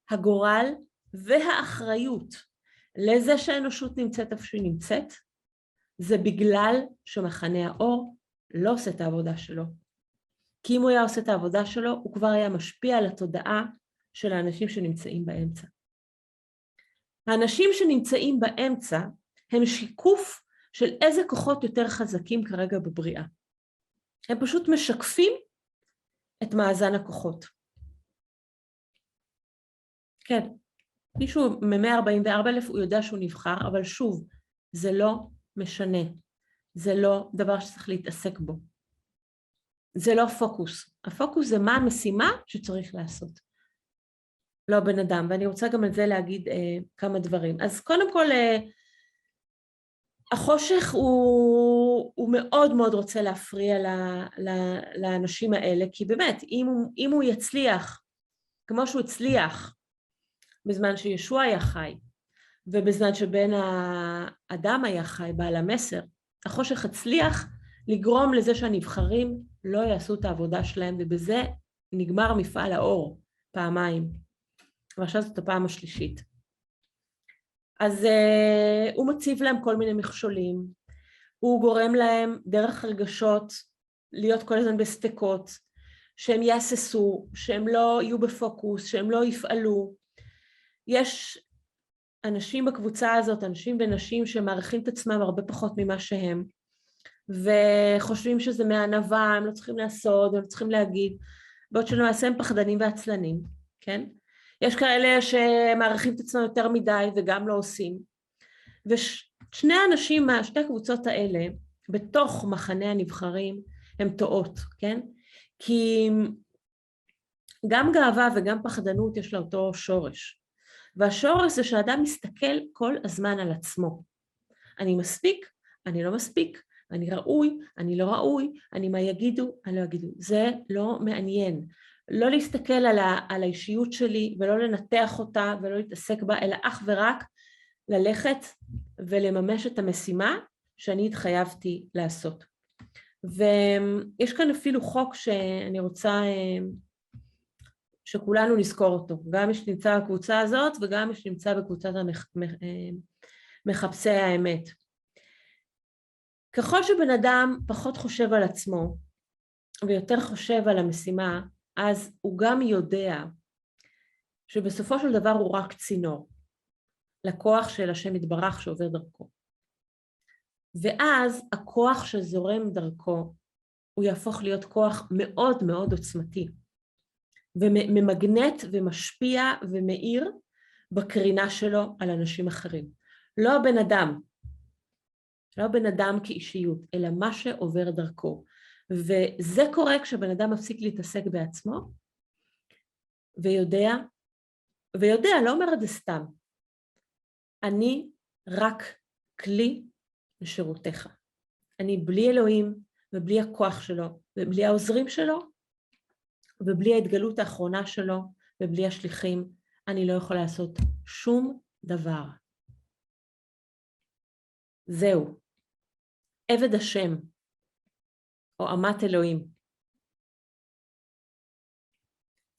הגורל והאחריות לזה שהאנושות נמצאת איפה שהיא נמצאת, זה בגלל שמחנה האור לא עושה את העבודה שלו. כי אם הוא היה עושה את העבודה שלו, הוא כבר היה משפיע על התודעה של האנשים שנמצאים באמצע. האנשים שנמצאים באמצע הם שיקוף של איזה כוחות יותר חזקים כרגע בבריאה. הם פשוט משקפים את מאזן הכוחות. כן, מישהו מ-144,000 הוא יודע שהוא נבחר, אבל שוב, זה לא משנה. זה לא דבר שצריך להתעסק בו. זה לא פוקוס. הפוקוס זה מה המשימה שצריך לעשות. לא בן אדם, ואני רוצה גם על זה להגיד כמה דברים. אז קודם כל, החושך הוא מאוד מאוד רוצה להפריע לאנשים האלה, כי באמת, אם הוא יצליח, כמו שהוא הצליח, בזמן שישוע היה חי, ובזמן שבן האדם היה חי, בעל המסר, החושך הצליח לגרום לזה שהנבחרים לא יעשו את העבודה שלהם, ובזה נגמר מפעל האור פעמיים, ועכשיו זאת הפעם השלישית. אז הוא מציב להם כל מיני מכשולים, הוא גורם להם דרך הרגשות להיות כל הזמן בספקות, שהם יעססו, שהם לא יהיו בפוקוס, שהם לא יפעלו. יש אנשים בקבוצה הזאת, אנשים ונשים שמעריכים את עצמם הרבה פחות ממה שהם, וחושבים שזה מהענווה, הם לא צריכים לעשות, הם לא צריכים להגיד, בעוד שלמעשה הם פחדנים ועצלנים, כן? יש כאלה שמעריכים את עצמם יותר מדי וגם לא עושים. ושני האנשים, שתי הקבוצות האלה, בתוך מחנה הנבחרים, הם טועות, כן? כי גם גאווה וגם פחדנות יש לה אותו שורש. והשורש זה שהאדם מסתכל כל הזמן על עצמו. אני מספיק, אני לא מספיק, אני ראוי, אני לא ראוי, אני מה יגידו, אני לא יגידו. זה לא מעניין. לא להסתכל על האישיות שלי ולא לנתח אותה ולא להתעסק בה, אלא אך ורק ללכת ולממש את המשימה שאני התחייבתי לעשות. ויש כאן אפילו חוק שאני רוצה שכולנו נזכור אותו, גם מי שנמצא בקבוצה הזאת וגם מי שנמצא בקבוצת מחפשי האמת. ככל שבן אדם פחות חושב על עצמו ויותר חושב על המשימה, אז הוא גם יודע שבסופו של דבר הוא רק צינור לכוח של השם יתברך שעובר דרכו. ואז הכוח שזורם דרכו הוא יהפוך להיות כוח מאוד מאוד עוצמתי, וממגנט ומשפיע ומאיר בקרינה שלו על אנשים אחרים. לא הבן אדם, לא הבן אדם כאישיות, אלא מה שעובר דרכו. וזה קורה כשבן אדם מפסיק להתעסק בעצמו, ויודע, לא אומר את זה סתם. אני רק כלי לשירותיך. אני בלי אלוהים, ובלי הכוח שלו, ובלי העוזרים שלו, ובלי ההתגלות האחרונה שלו, ובלי השליחים, אני לא יכולה לעשות שום דבר. זהו. עבד השם, או אמת אלוהים.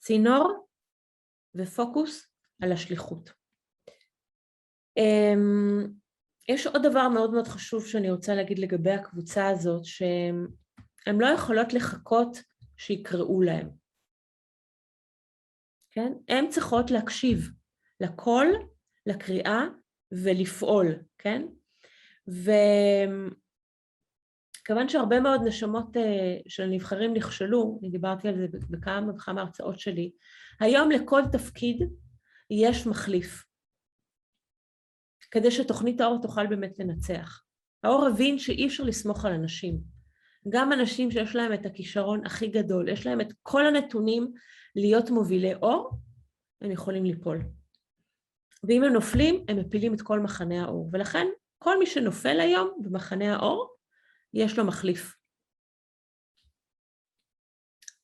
צינור ופוקוס על השליחות. יש עוד דבר מאוד מאוד חשוב שאני רוצה להגיד לגבי הקבוצה הזאת, שהן לא יכולות לחכות שיקראו להם. כן? הן צריכות להקשיב לקול, לקריאה ולפעול, כן? וכיוון שהרבה מאוד נשמות של נבחרים נכשלו, אני דיברתי על זה בכמה וכמה הרצאות שלי, היום לכל תפקיד יש מחליף, כדי שתוכנית האור תוכל באמת לנצח. האור הבין שאי אפשר לסמוך על אנשים. גם אנשים שיש להם את הכישרון הכי גדול, יש להם את כל הנתונים להיות מובילי אור, הם יכולים ליפול. ואם הם נופלים, הם מפילים את כל מחנה האור. ולכן, כל מי שנופל היום במחנה האור, יש לו מחליף.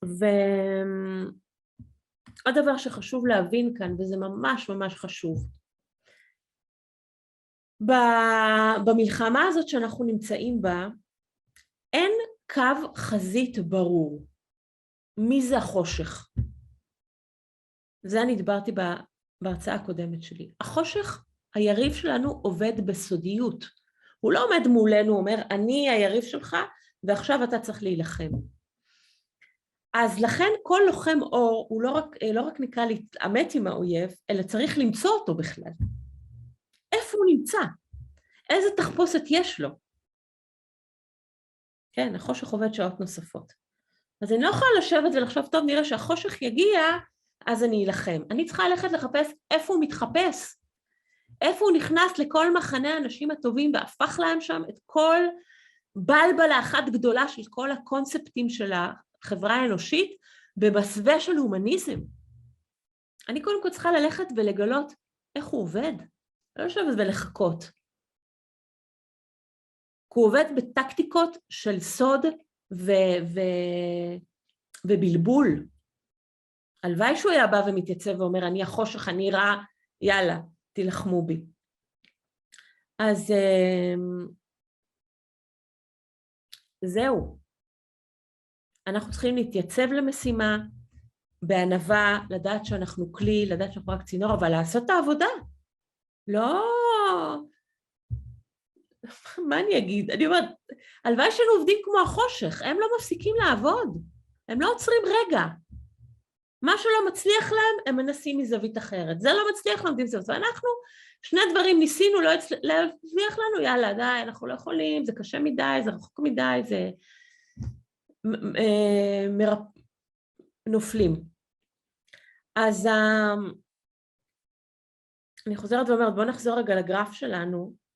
ועוד דבר שחשוב להבין כאן, וזה ממש ממש חשוב, במלחמה הזאת שאנחנו נמצאים בה, אין קו חזית ברור. מי זה החושך? זה אני דיברתי בהרצאה הקודמת שלי. החושך, היריב שלנו עובד בסודיות. הוא לא עומד מולנו, הוא אומר, אני היריב שלך, ועכשיו אתה צריך להילחם. אז לכן כל לוחם אור, הוא לא רק נקרא להתעמת עם האויב, אלא צריך למצוא אותו בכלל. איפה הוא נמצא? איזה תחפושת יש לו? כן, החושך עובד שעות נוספות. אז אני לא יכולה לשבת ולחשוב, טוב, נראה שהחושך יגיע, אז אני אלחם. אני צריכה ללכת לחפש איפה הוא מתחפש, איפה הוא נכנס לכל מחנה האנשים הטובים, והפך להם שם את כל בלבלה אחת גדולה של כל הקונספטים של החברה האנושית, במסווה של הומניזם. אני קודם כל צריכה ללכת ולגלות איך הוא עובד, לא לשבת ולחכות. כי הוא עובד בטקטיקות של סוד ובלבול. הלוואי שהוא היה בא ומתייצב ואומר, אני החושך, אני רע, יאללה, תלחמו בי. אז זהו. אנחנו צריכים להתייצב למשימה, בענווה, לדעת שאנחנו כלי, לדעת שאנחנו רק צינור, אבל לעשות את העבודה. לא... מה אני אגיד? אני אומרת, הלוואי שהיינו עובדים כמו החושך, הם לא מפסיקים לעבוד, הם לא עוצרים רגע. מה שלא מצליח להם, הם מנסים מזווית אחרת. זה לא מצליח להם, ואנחנו, שני דברים ניסינו, לא הצליח לנו, יאללה, די, אנחנו לא יכולים, זה קשה מדי, זה רחוק מדי, זה נופלים. אז אני חוזרת ואומרת, בואו נחזור רגע לגרף שלנו.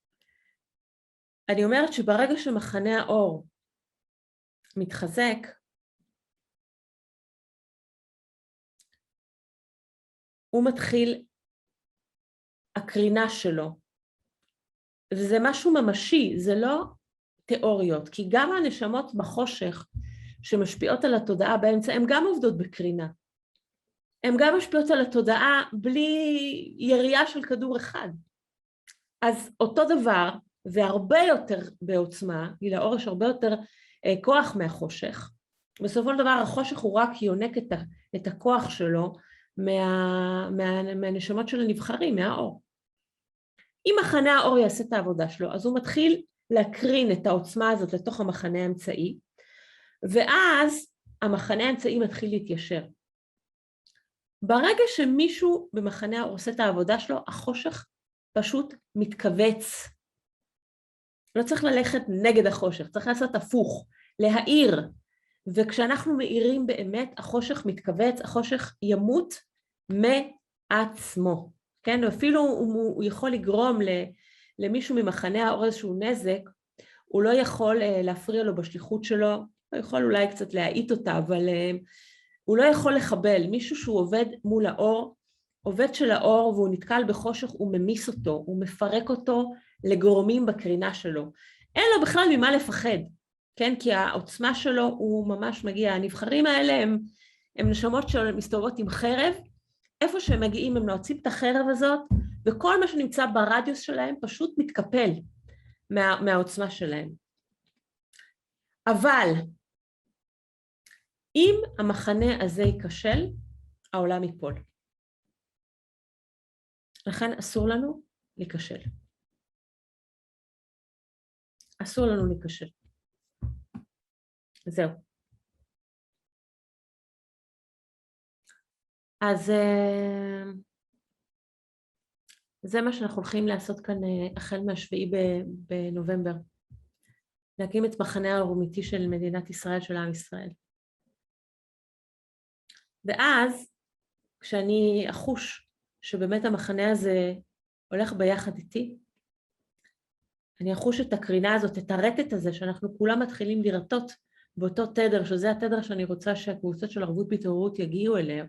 אני אומרת שברגע שמחנה האור מתחזק, הוא מתחיל הקרינה שלו, וזה משהו ממשי, זה לא תיאוריות, כי גם הנשמות בחושך שמשפיעות על התודעה באמצע, הן גם עובדות בקרינה. הן גם משפיעות על התודעה בלי ירייה של כדור אחד. אז אותו דבר, והרבה יותר בעוצמה, כי לאור יש הרבה יותר כוח מהחושך. בסופו של דבר החושך הוא רק יונק את הכוח שלו מהנשמות של הנבחרים, מהאור. אם מחנה האור יעשה את העבודה שלו, אז הוא מתחיל להקרין את העוצמה הזאת לתוך המחנה האמצעי, ואז המחנה האמצעי מתחיל להתיישר. ברגע שמישהו במחנה האור עושה את העבודה שלו, החושך פשוט מתכווץ. לא צריך ללכת נגד החושך, צריך לעשות הפוך, להאיר. וכשאנחנו מאירים באמת, החושך מתכווץ, החושך ימות מעצמו. כן? ואפילו הוא יכול לגרום למישהו ממחנה האור איזשהו נזק, הוא לא יכול להפריע לו בשליחות שלו, הוא יכול אולי קצת להעיט אותה, אבל הוא לא יכול לחבל. מישהו שהוא עובד מול האור, עובד של האור והוא נתקל בחושך, הוא ממיס אותו, הוא מפרק אותו לגורמים בקרינה שלו. אין לו בכלל ממה לפחד, כן? כי העוצמה שלו הוא ממש מגיע. הנבחרים האלה הם נשמות שמסתובבות עם חרב, איפה שהם מגיעים הם נועצים את החרב הזאת, וכל מה שנמצא ברדיוס שלהם פשוט מתקפל מהעוצמה שלהם. אבל אם המחנה הזה ייכשל, העולם ייפול. לכן אסור לנו להיכשל. אסור לנו להיכשל. זהו. אז זה מה שאנחנו הולכים לעשות כאן החל מה7 בנובמבר. להקים את מחנה האומיתי של מדינת ישראל, של עם ישראל. ואז, כשאני אחוש שבאמת המחנה הזה הולך ביחד איתי, אני אחוש את הקרינה הזאת, את הרטט הזה, שאנחנו כולם מתחילים לרטוט באותו תדר, שזה התדר שאני רוצה שהקבוצות של ערבות בהתעוררות יגיעו אליו,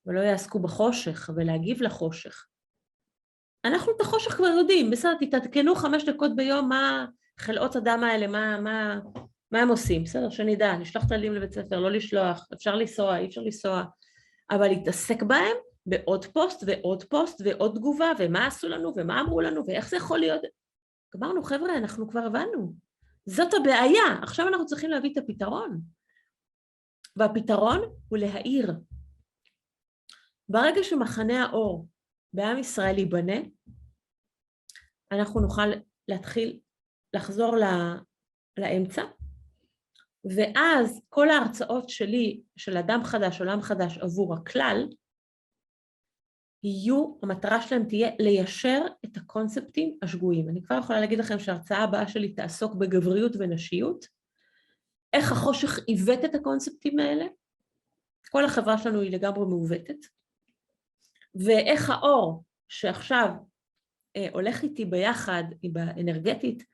ולא יעסקו בחושך ולהגיב לחושך. אנחנו את החושך כבר יודעים, בסדר, תתעדכנו 5 דקות ביום מה חלאות אדם האלה, מה הם עושים, בסדר, שנדע, נשלח את הילדים לבית ספר, לא לשלוח, אפשר לנסוע, אי אפשר לנסוע, אבל להתעסק בהם בעוד פוסט ועוד פוסט ועוד תגובה, ומה עשו לנו ומה אמרו לנו ואיך זה יכול להיות. אמרנו, חבר'ה, אנחנו כבר הבנו, זאת הבעיה, עכשיו אנחנו צריכים להביא את הפתרון. והפתרון הוא להאיר. ברגע שמחנה האור בעם ישראל ייבנה, אנחנו נוכל להתחיל לחזור לאמצע, ואז כל ההרצאות שלי, של אדם חדש, עולם חדש עבור הכלל, המטרה שלהם תהיה ליישר את הקונספטים השגויים. אני כבר יכולה להגיד לכם שההרצאה הבאה שלי תעסוק בגבריות ונשיות, איך החושך עיוות את הקונספטים האלה, כל החברה שלנו היא לגמרי מעוותת, ואיך האור שעכשיו הולך איתי ביחד, באנרגטית,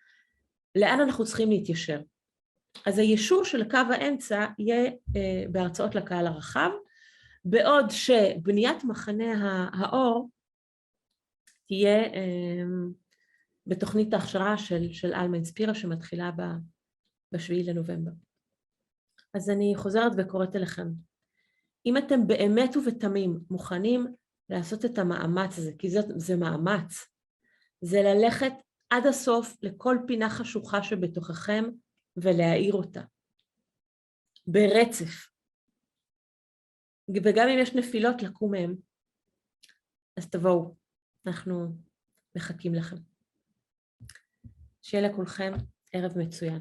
לאן אנחנו צריכים להתיישר. אז היישור של קו האמצע יהיה בהרצאות לקהל הרחב, בעוד שבניית מחנה האור תהיה בתוכנית ההכשרה של אלמה אינספירה שמתחילה ב7 לנובמבר. אז אני חוזרת וקוראת אליכם. אם אתם באמת ובתמים מוכנים לעשות את המאמץ הזה, כי זה מאמץ, זה ללכת עד הסוף לכל פינה חשוכה שבתוככם ולהאיר אותה. ברצף. וגם אם יש נפילות לקום מהם, אז תבואו, אנחנו מחכים לכם. שיהיה לכולכם ערב מצוין.